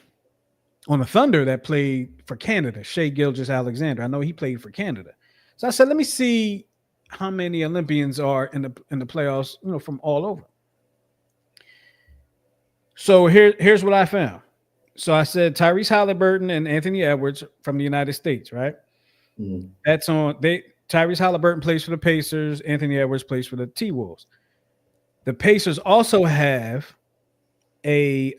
Thunder that played for Canada, Shai Gilgeous-Alexander. I know he played for Canada. So I said, let me see how many Olympians are in the playoffs, from all over. So here's what I found. So I said Tyrese Halliburton and Anthony Edwards from the United States, right? Mm-hmm. That's on. Tyrese Halliburton plays for the Pacers. Anthony Edwards plays for the T-Wolves. The Pacers also have a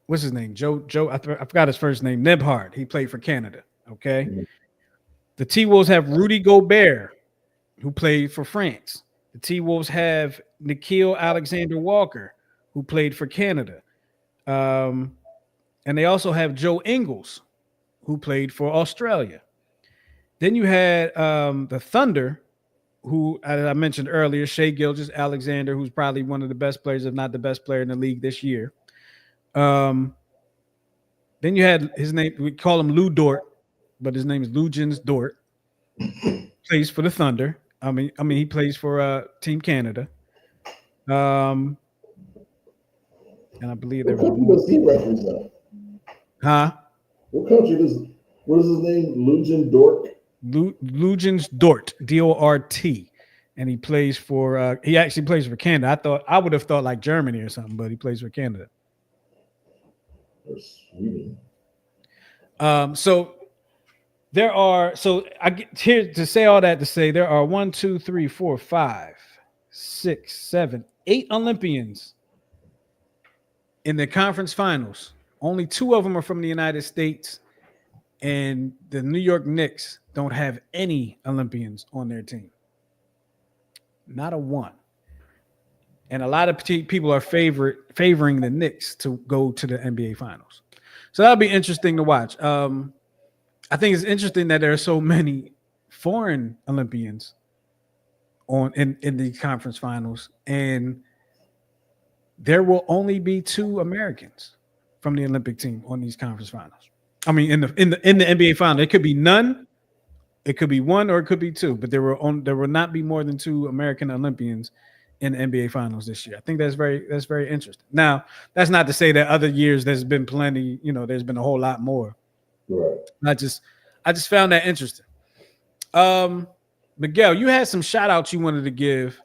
what's his name? Joe. I forgot his first name. Nembhard. He played for Canada. Okay. Mm-hmm. The T-Wolves have Rudy Gobert, who played for France. The T-Wolves have Nickeil Alexander-Walker, who played for Canada. And they also have Joe Ingles, who played for Australia. Then you had the Thunder, who as I mentioned earlier, Shea Gilgeous Alexander, who's probably one of the best players, if not the best player in the league this year. Um, then you had his name. We call him Lou Dort, but his name is Lugens Dort. Plays for the Thunder. I mean, he plays for Team Canada. Um, and I believe there What was country one. does he represent? Huh? What country does? What is his name? Lujan Dork. Lugens Dort, Dort, and he plays for. He actually plays for Canada. I would have thought like Germany or something, but he plays for Canada. Or Sweden. So there are. So I get here to say all that to say there are 1, 2, 3, 4, 5, 6, 7, 8 Olympians in the conference finals. Only 2 of them are from the United States, and the New York Knicks don't have any Olympians on their team. Not a one. And a lot of people are favoring the Knicks to go to the NBA Finals. So that'll be interesting to watch. I think it's interesting that there are so many foreign Olympians in the conference finals, and there will only be 2 Americans from the Olympic team on these conference finals. I mean, in the NBA final, it could be none, it could be 1, or it could be 2, but there will not be more than 2 American Olympians in the NBA finals this year. I think that's very interesting. Now, that's not to say that other years there's been plenty, there's been a whole lot more. Right. I just found that interesting. Miguel, you had some shout outs you wanted to give.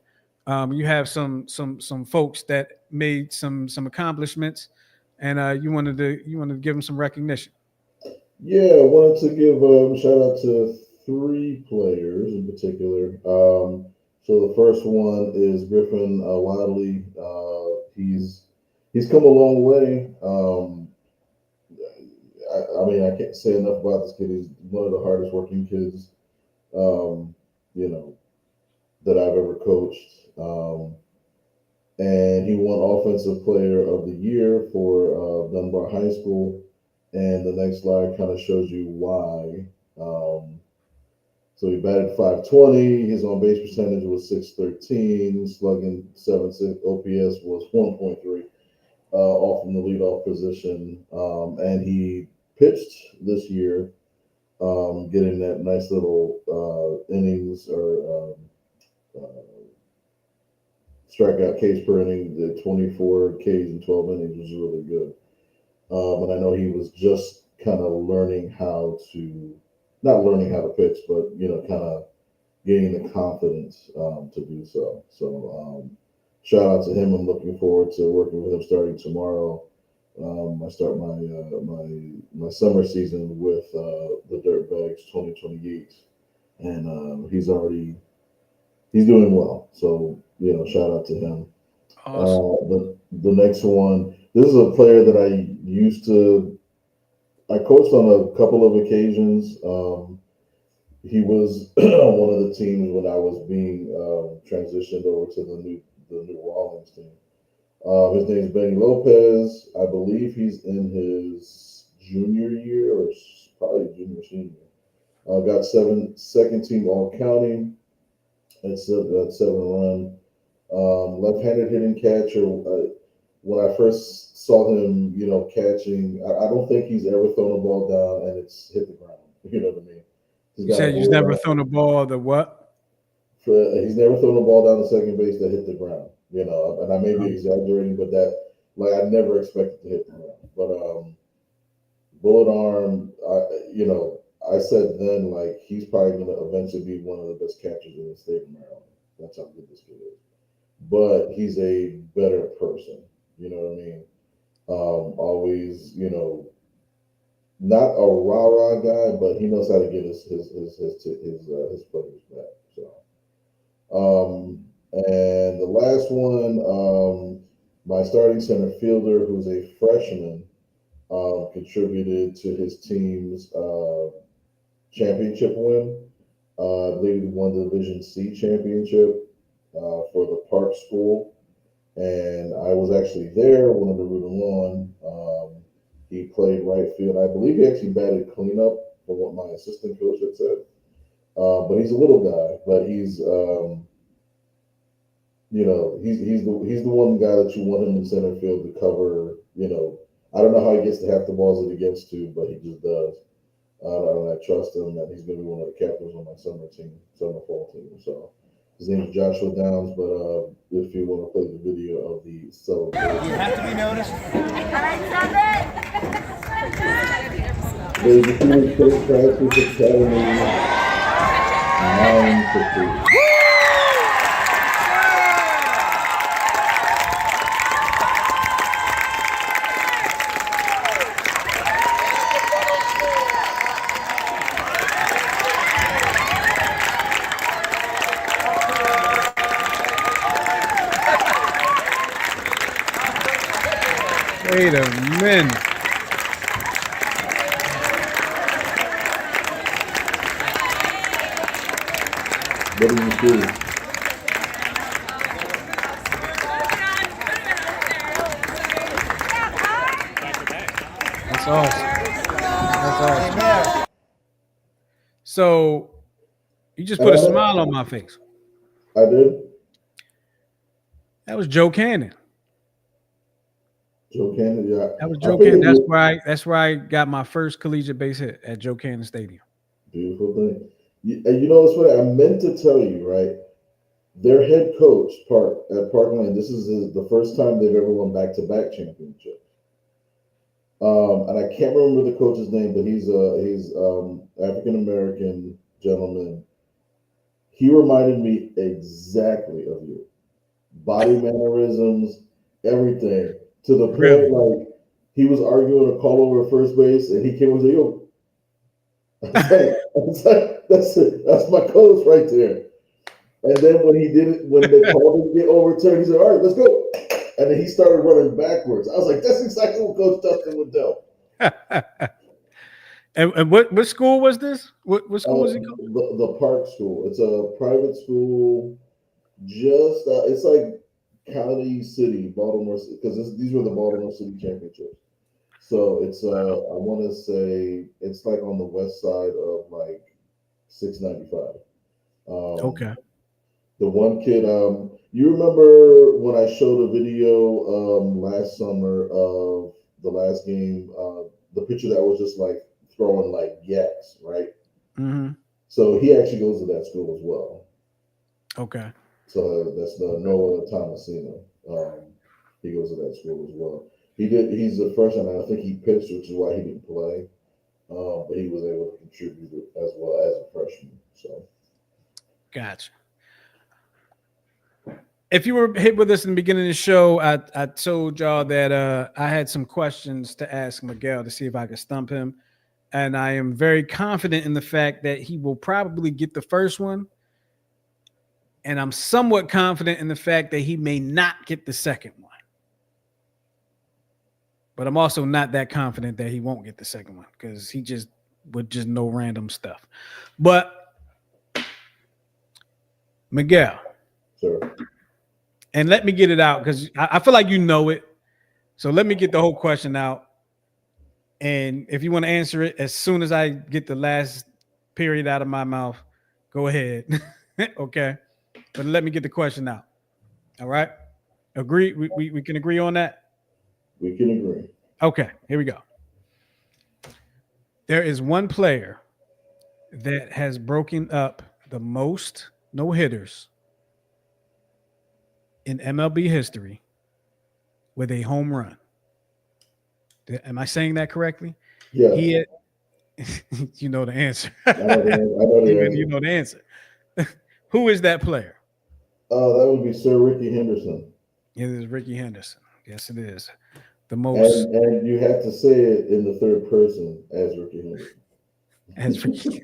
You have some folks that made some accomplishments, and you wanted to give them some recognition. Yeah, I wanted to give a shout out to 3 players in particular. So the first one is Griffin Wadley. He's come a long way. I mean, I can't say enough about this kid. He's one of the hardest working kids, um, you know, that I've ever coached. And he won Offensive Player of the Year for Dunbar High School. And the next slide kind of shows you why. Um, so he batted 520. His on base percentage was 613. Slugging 7.6. OPS was 1.3 off from the leadoff position. And he pitched this year, getting that nice little innings or strikeout Ks per inning. The 24 Ks in 12 innings was really good. And I know he was just kind of learning how to, not learning how to pitch, but kind of gaining the confidence to do so. So shout out to him. I'm looking forward to working with him starting tomorrow. I start my summer season with the Dirtbags 2028, and he's doing well. So shout out to him. Awesome. The next one. This is a player that I coached on a couple of occasions. He was on one of the teams when I was being transitioned over to the New Orleans team. His name is Benny Lopez. I believe he's in his junior year or probably junior senior. Got second team all county. That's 7 run. Left-handed hitting catcher. When I first saw him, catching, I don't think he's ever thrown a ball down and it's hit the ground. You know what I mean? You said you've never thrown a ball the what? He's never thrown a ball down to second base that hit the ground. And I may be exaggerating, but I never expected to hit the ground. But bullet arm, I said then he's probably going to eventually be one of the best catchers in the state of Maryland. That's how good this kid is. But he's a better person. You know what I mean? Always, not a rah rah guy, but he knows how to get his players back. So, and the last one, my starting center fielder, who's a freshman, contributed to his team's championship win. I believe he won the Division C championship for the Park School, and I was actually there, one of the root and lawn. He played right field. I believe he actually batted cleanup, from what my assistant coach had said. But he's a little guy, but he's he's the one guy that you want him in center field to cover. I don't know how he gets to half the balls that he gets to, but he just does. And I trust him, and he's going to be one of the captains on my summer fall team. So his name is Joshua Downs. But if you want to play the video of the celebration, you have to be noticed. All right, stop it. they defeated State Practice Academy 9-3. Wait a minute. What do you do? That's awesome. That's awesome. So you just put a smile on my face. I did. That was Joe Cannon. Joe Cannon, yeah. That was Joe Cannon. That's where I got my first collegiate base hit at Joe Cannon Stadium. Beautiful thing. And what's funny? I meant to tell you, right? Their head coach, at Parkland, this is the first time they've ever won back-to-back championships. And I can't remember the coach's name, but he's African American gentleman. He reminded me exactly of you. Body mannerisms, everything. To the point, like, he was arguing a call over at first base, and he came and said, "Yo," I was like, "That's it. That's my coach right there." And then when they called him to get overturned, he said, "All right, let's go." And then he started running backwards. I was like, "That's exactly what Coach Dustin would do." And what school was this? What school was he called? The Park School. It's a private school. Just it's like County City, Baltimore, because these were the Baltimore City Championships. So it's I want to say it's like on the west side of like 695. Okay. The one kid, you remember when I showed a video last summer of the last game, the picture that was just like throwing like yaks, right? Mm-hmm. So he actually goes to that school as well. Okay. So that's the Noah Thomasino. He goes to that school as well. He's a freshman, and I think he pitched, which is why he didn't play. But he was able to contribute as well as a freshman. So, gotcha. If you were hit with us in the beginning of the show, I told y'all that I had some questions to ask Miguel to see if I could stump him. And I am very confident in the fact that he will probably get the first one. And I'm somewhat confident in the fact that he may not get the second one. But I'm also not that confident that he won't get the second one because he just would just know random stuff. But Miguel. sure. And let me get it out because I feel like you know it. So let me get the whole question out. And if you want to answer it as soon as I get the last period out of my mouth, go ahead. Okay. But let me get the question out. All right. Agree? We can agree on that? We can agree. Okay. Here we go. There is one player that has broken up the most no-hitters in MLB history with a home run. Am I saying that correctly? Yeah. You know the answer. I know the answer. You know the answer. Who is that player? That would be Sir Ricky Henderson. It is Ricky Henderson. Yes, it is. The most. And you have to say it in the third person as Ricky Henderson. As Ricky.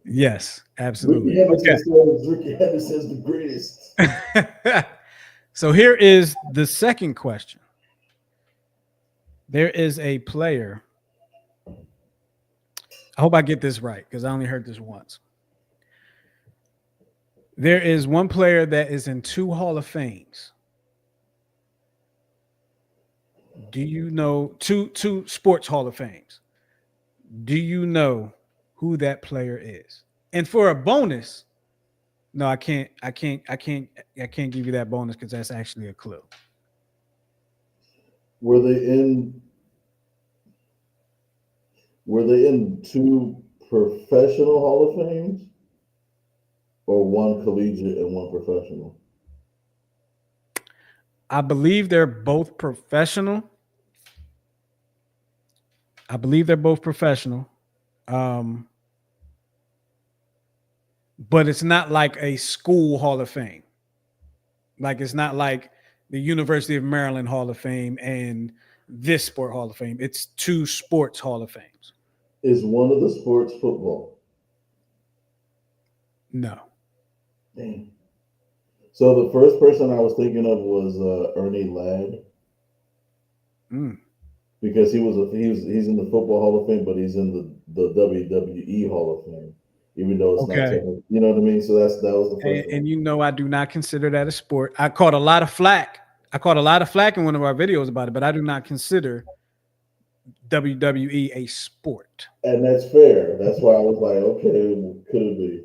Yes, absolutely. Ricky Henderson is the greatest. So here is the second question. There is a player. I hope I get this right because I only heard this once. There is one player that is in 2 Hall of Fames. Do you know two sports Hall of Fames? Do you know who that player is. And for a bonus, no, I can't give you that bonus because that's actually a clue. Were they in two professional Hall of Fames, or one collegiate and one professional? I believe they're both professional. But it's not like a school Hall of Fame. Like it's not like the University of Maryland Hall of Fame and this sport Hall of Fame. It's two sports Hall of Fames. Is one of the sports football? No. Damn. So the first person I was thinking of was Ernie Ladd, because he's in the Football Hall of Fame, but he's in the WWE Hall of Fame, even though it's not technically, you know what I mean? So that was the first one. And you know, I do not consider that a sport. I caught a lot of flack. In one of our videos about it, but I do not consider WWE a sport. And that's fair. That's why I was like, okay, could it be?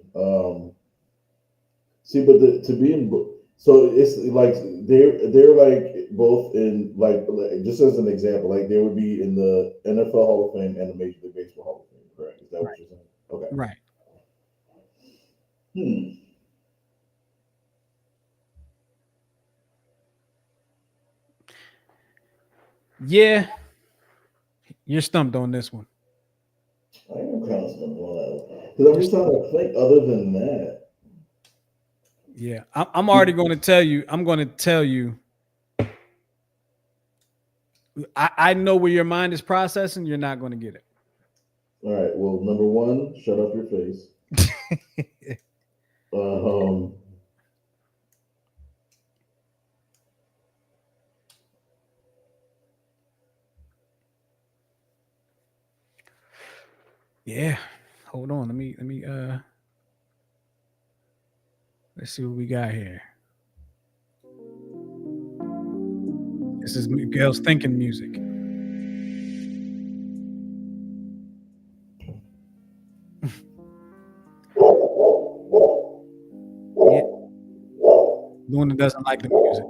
See, but to be in, so it's like they're like both in like just as an example, like they would be in the NFL Hall of Fame and the Major League Baseball Hall of Fame, correct? Is that what you're saying? Okay. Right. Yeah, you're stumped on this one. I am kind of stumped on that because I'm just trying to think other than that. Yeah, I'm already going to tell you. I'm going to tell you. I know where your mind is processing. You're not going to get it. All right. Well, number one, shut up your face. Yeah. Hold on. Let's see what we got here. This is Miguel's thinking music. Yeah. Luna doesn't like the music.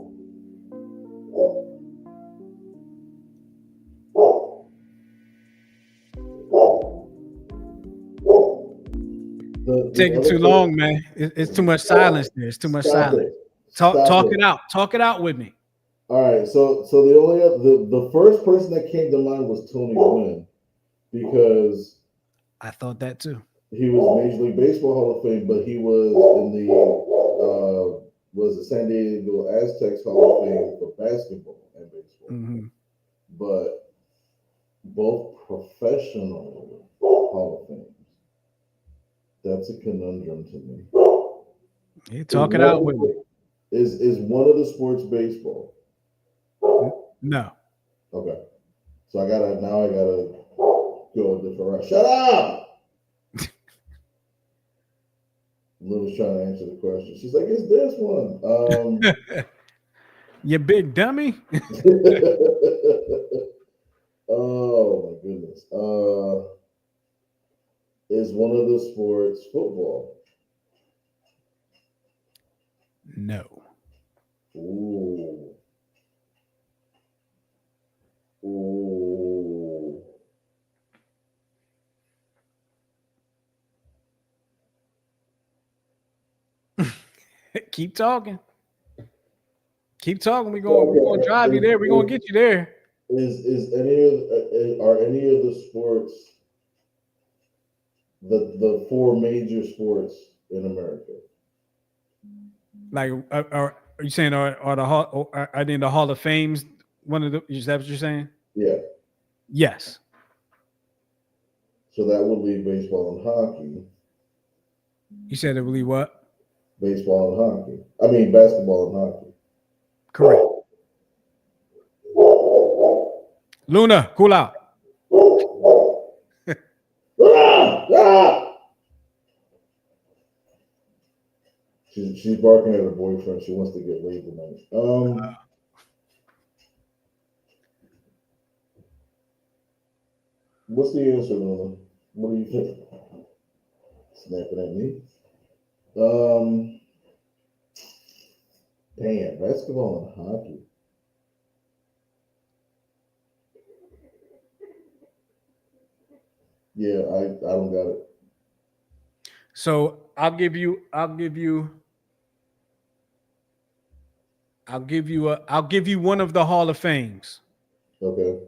Taking too long, man. It's too much silence there. It's too much silence. Talk it out. Talk it out with me. All right. So the first person that came to mind was Tony Gwynn, because I thought that too. He was Major League Baseball Hall of Fame, but he was in the was the San Diego Aztecs Hall of Fame for basketball and baseball. Mm-hmm. But both professional Hall of Fames. That's a conundrum to me. You talk it out with me. Is one of the sports baseball? No. Okay. So I gotta go a different route. Shut up! Luna's trying to answer the question. She's like, "It's this one." You big dummy. Oh my goodness. Is one of the sports football? No. Ooh. Keep talking. Keep talking. We're going to drive you there. We're going to get you there. Are any of the sports the four major sports in America? Like, are you saying are they in the Hall of Fames? Is that what you're saying? Yeah. Yes. So that would leave baseball and hockey. You said it would leave what? Baseball and hockey. I mean, basketball and hockey. Correct. Luna, cool out. She's barking at her boyfriend. She wants to get laid tonight. What's the answer, Luna? What do you think? snapping at me. Damn, basketball and hockey. Yeah, I don't got it. So I'll give you one of the Hall of Fames, Okay.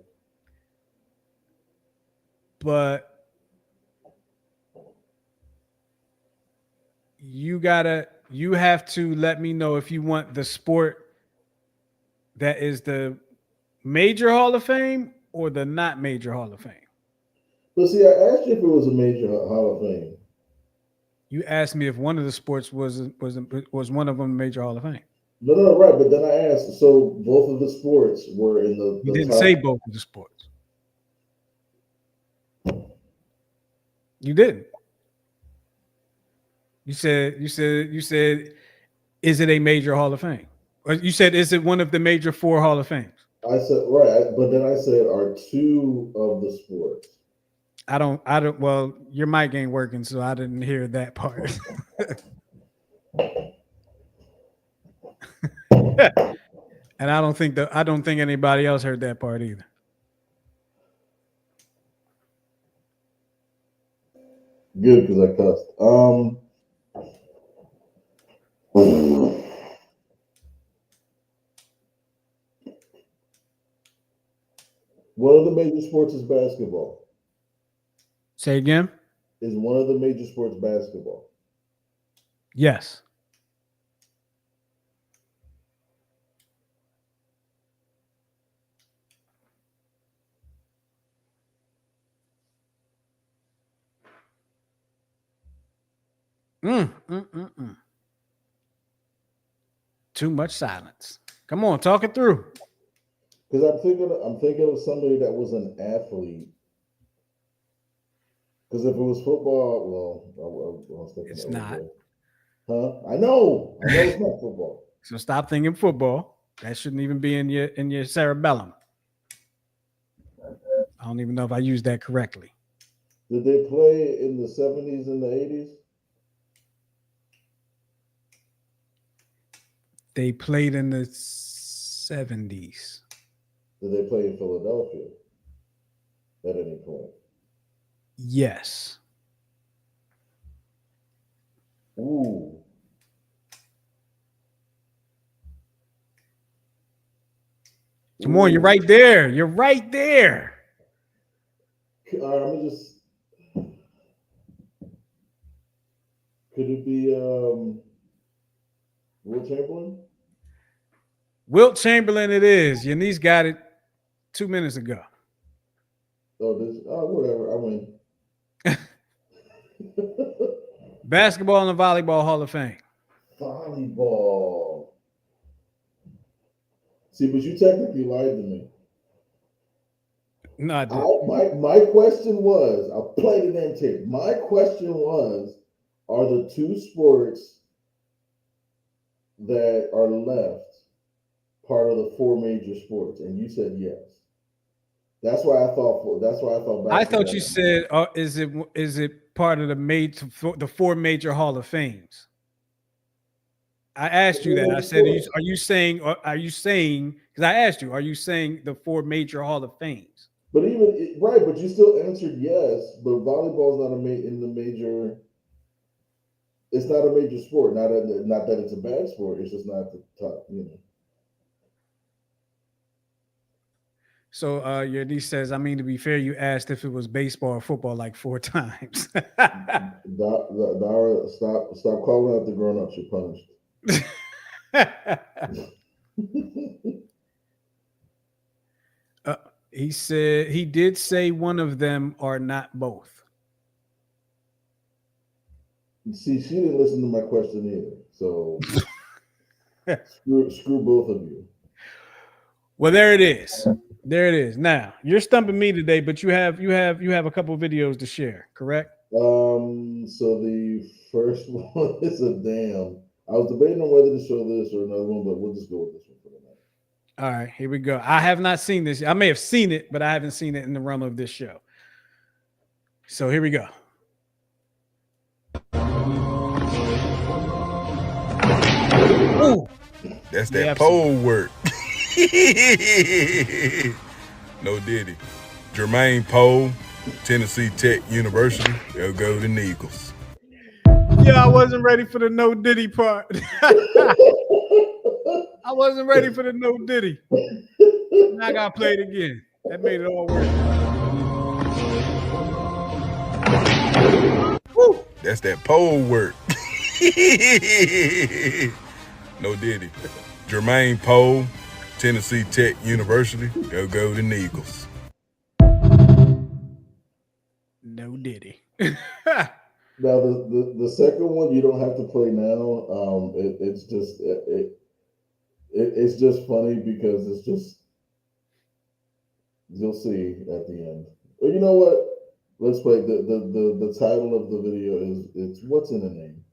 but you have to let me know if you want the sport that is the major Hall of Fame or the not major Hall of Fame. But see, I asked you if it was a major Hall of Fame. You asked me if one of the sports was one of them major Hall of Fame. No, right. But then I asked, so both of the sports were in the You didn't top. say both of the sports. You didn't. You said, is it a major Hall of Fame? Or you said, is it one of the major 4 Hall of Fames? I said, right. But then I said, are 2 of the sports? I don't, well, your mic ain't working, so I didn't hear that part. And I don't think anybody else heard that part either. Good, because I cussed. One of the major sports is basketball. Say again? Is one of the major sports basketball? Yes. Too much silence. Come on, talk it through. Because I'm thinking of somebody that was an athlete. Because if it was football, well, I was thinking It's that not. Huh? I know it's not football. So stop thinking football. That shouldn't even be in your cerebellum. I don't even know if I used that correctly. Did they play in the 70s and the 80s? They played in the 70s. Did they play in Philadelphia at any point? Yes. Ooh. Come on, you're right there. You're right there. All right, let me just. Could it be Will Chamberlain? Wilt Chamberlain it is. Your niece got it 2 minutes ago. Whatever. I win. Basketball and the Volleyball Hall of Fame. Volleyball. See, but you technically lied to me. No, I didn't. My question was, I'll play the damn tape. My question was, are the 2 sports that are left part of the 4 major sports? And you said yes. That's why I thought. I thought you said, is it part of the 4 major Hall of Fames? I asked you that. I said, are you saying? Because I asked you, are you saying the 4 major Hall of Fames? But right, but you still answered yes. But volleyball is not in the major. It's not a major sport. Not that it's a bad sport. It's just not the top. So your niece says, I mean, to be fair, you asked if it was baseball or football like 4 times. Dara, stop calling out the grown-ups. You're punished. He said he did say one of them are not both. See, she didn't listen to my question either. So screw both of you. Well, there it is. There it is. Now you're stumping me today, but you have a couple of videos to share, correct? So the first one is a damn. I was debating on whether to show this or another one, but we'll just go with this one for the night. All right, here we go. I have not seen this. I may have seen it, but I haven't seen it in the realm of this show. So here we go. Ooh. That's that Yeah, pole work. No diddy. Jermaine Poe, Tennessee Tech University. They'll go to the Eagles. Yeah, I wasn't ready for the no Diddy part. I wasn't ready for the no Diddy. Now I gotta play it again. That made it all worse. Woo. That's that pole work. No diddy. Jermaine Poe, Tennessee Tech University. They'll go to the Eagles. No Diddy. Now the second one you don't have to play now. It's just funny because it's just you'll see at the end. Well, you know what? Let's play the title of the video is it's what's in a name.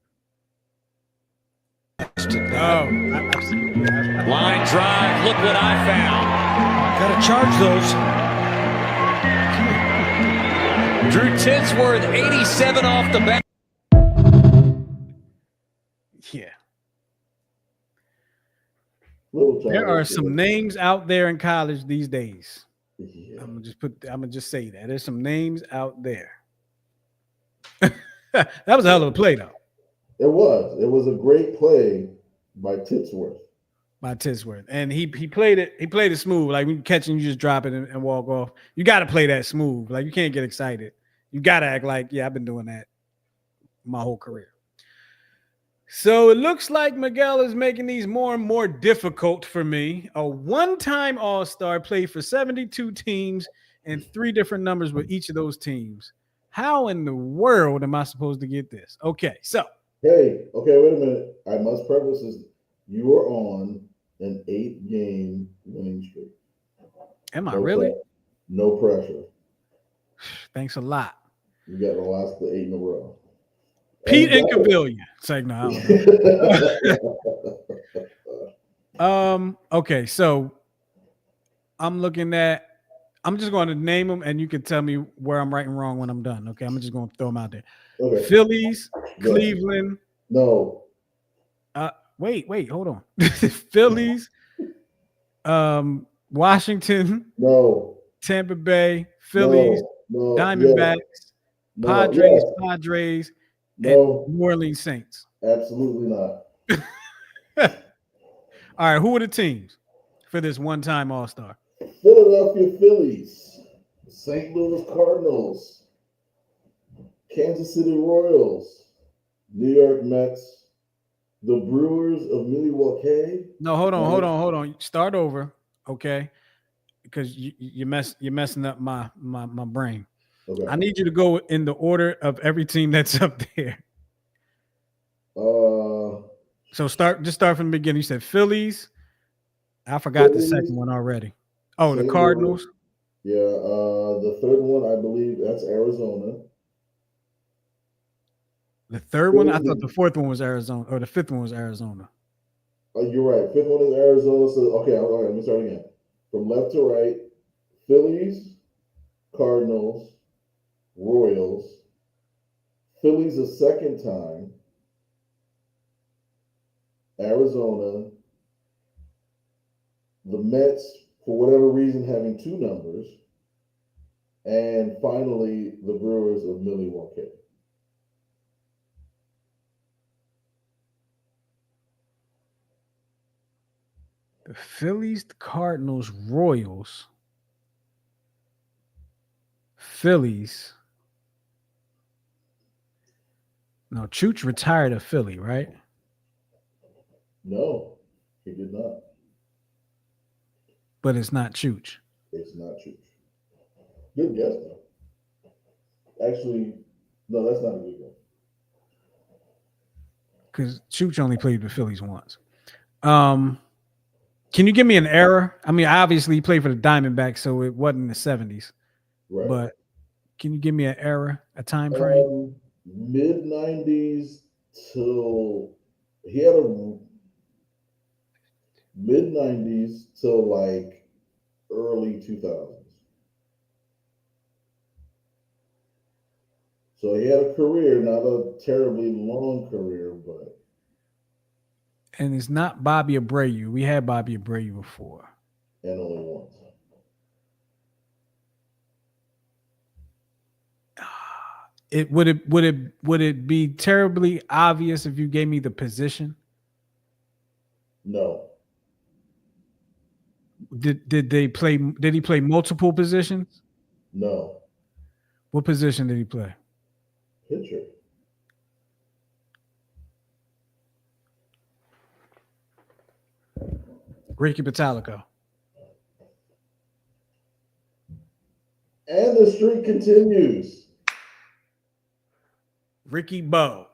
Line drive. Look what I found. Got to charge those. Drew Tinsworth, 87 off the bat. Yeah. There are some names out there in college these days. Yeah. I'm gonna just say that. There's some names out there. That was a hell of a play, though. It was a great play by Tinsworth. And he played it smooth. Like when you catch it, you just drop it and walk off. You got to play that smooth. Like you can't get excited. You got to act like, yeah, I've been doing that my whole career. So it looks like Miguel is making these more and more difficult for me. A one-time All-Star, played for 72 teams and 3 different numbers with each of those teams. How in the world am I supposed to get this? Okay, so. Hey, okay, wait a minute. I must preface this. You are on an 8-game winning streak. Am I really? No pressure. Thanks a lot. You got the last 8 in a row. Pete and Cavilla. It's like, no, I don't know. Okay, so I'm just going to name them and you can tell me where I'm right and wrong when I'm done. Okay, I'm just going to throw them out there. Okay. Phillies, no. Cleveland. No. Wait, hold on. Phillies, Washington. No. Tampa Bay, Phillies, no, Diamondbacks, no, Padres, no. and New Orleans Saints. Absolutely not. All right, who are the teams for this one-time All-Star? Philadelphia Phillies, St. Louis Cardinals, Kansas City Royals, New York Mets, the Brewers of Milwaukee. No, hold on. Start over, okay? Because you're messing up my brain. Okay. I need you to go in the order of every team that's up there. So start from the beginning. You said Phillies. I forgot the second one already. Oh, the Cardinals. Yeah, the third one, I believe that's Arizona. The third one? I thought the fourth one was Arizona, or the fifth one was Arizona. Oh, you're right. Fifth one is Arizona. So okay, let me start again. From left to right, Phillies, Cardinals, Royals, Phillies a second time, Arizona, the Mets, for whatever reason, having 2 numbers, and finally, the Brewers of Milwaukee. The Phillies, the Cardinals, Royals, Phillies. No, Chooch retired a Philly, right? No, he did not. But it's not Chooch. It's not Chooch. Good guess, though. Actually, no, that's not a good guess. Because Chooch only played with Phillies once. Can you give me an era? I mean, obviously he played for the Diamondbacks, so it wasn't the 70s. Right. But can you give me an era, a time frame? Mid-90s till he had a mid-90s till like early 2000s. So he had a career, not a terribly long career, but And it's not Bobby Abreu. We had Bobby Abreu before. And only once. Would it be terribly obvious if you gave me the position? No. Did he play multiple positions? No. What position did he play? Pitcher. Ricky Pitalico. And the streak continues. Ricky Bo.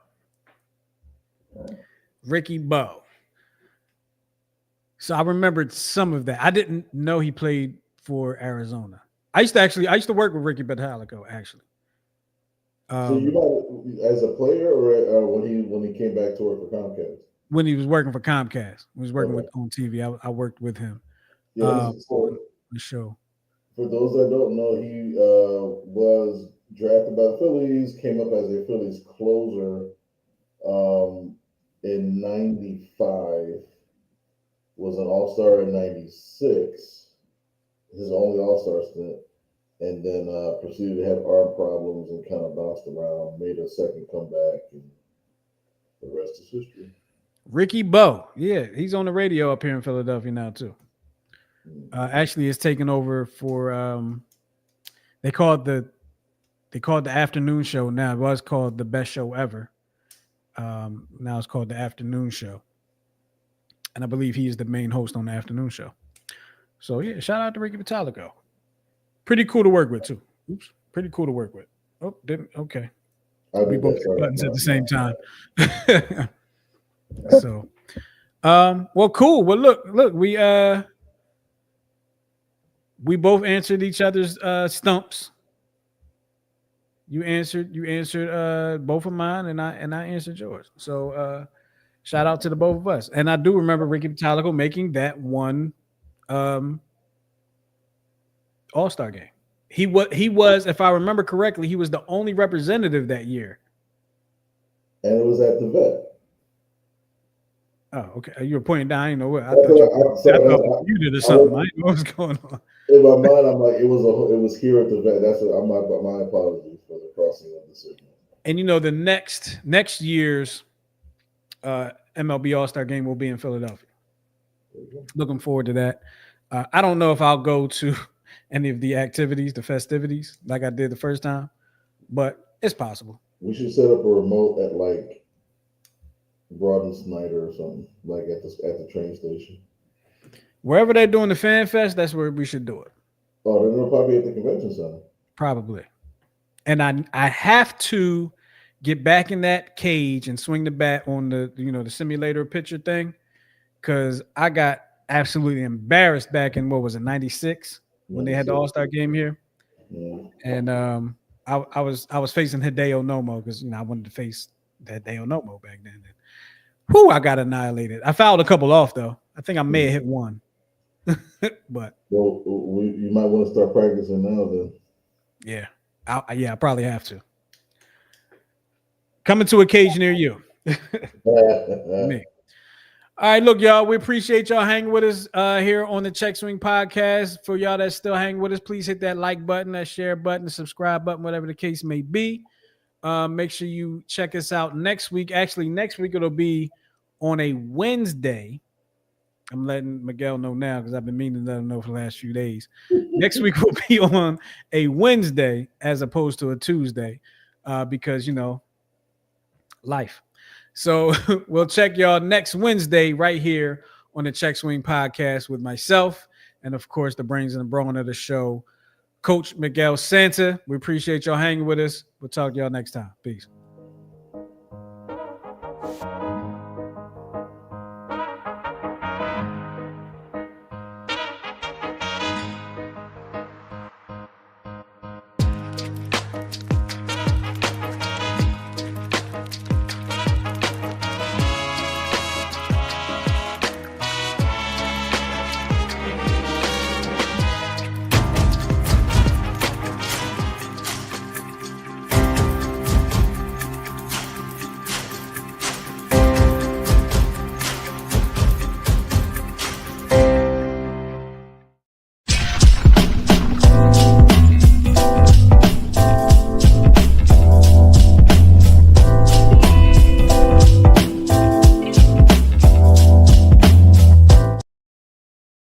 So I remembered some of that. I didn't know he played for Arizona. I used to work with Ricky Pitalico, actually. So you got as a player or when he came back to work for Comcast? When he was working for Comcast. When he was working on TV. I worked with him on the show. For those that don't know, he was drafted by the Phillies, came up as a Phillies closer in 95, was an All-Star in 96, his only All-Star stint, and then proceeded to have arm problems and kind of bounced around, made a second comeback, and the rest is history. Ricky Bo. Yeah, he's on the radio up here in Philadelphia now, too. Actually, it's taken over for they call it the afternoon show now. It was called the best show ever. Now it's called the afternoon show, and I believe he is the main host on the afternoon show. So yeah, shout out to Ricky Pitalico. Pretty cool to work with too. Oops, pretty cool to work with. Oh, didn't okay. We both hit buttons at the same time. So, well, cool. Well, look, we both answered each other's stumps. You answered both of mine, and I answered yours. So shout out to the both of us. And I do remember Ricky Pitalico making that one All-Star game. He was, if I remember correctly, he was the only representative that year. And it was at the Vet. Oh, okay. You were pointing down. You know what? I thought you did or something. I didn't know what's going on. In my mind, I'm like, it was here at the Vet. That's what my apologies for the crossing of the signal. And you know, the next year's MLB All-Star game will be in Philadelphia. Looking forward to that. I don't know if I'll go to any of the activities, the festivities, like I did the first time, but it's possible. We should set up a remote at like Broad Snyder or something, like at the train station. Wherever they're doing the Fan Fest, that's where we should do it. Oh, they're probably at the convention center. Probably. And I have to get back in that cage and swing the bat on the simulator pitcher thing, because I got absolutely embarrassed back in 96 when they had the All-Star game here. Yeah. And I was facing Hideo Nomo because I wanted to face Hideo Nomo back then. Whew, I got annihilated. I fouled a couple off though. I think I may have hit one. But you might want to start practicing now then. Yeah. I probably have to. Coming to a cage near you. Me. All right, look, y'all, we appreciate y'all hanging with us here on the Check Swing Podcast. For y'all that still hang with us, please hit that like button, that share button, the subscribe button, whatever the case may be. Make sure you check us out next week. Actually, next week it'll be on a Wednesday. I'm letting Miguel know now because I've been meaning to let him know for the last few days. Next week will be on a Wednesday as opposed to a Tuesday because, life. So we'll check y'all next Wednesday right here on the Check Swing Podcast with myself and, of course, the brains and the brawn of the show, Coach Miguel Santa. We appreciate y'all hanging with us. We'll talk to y'all next time. Peace.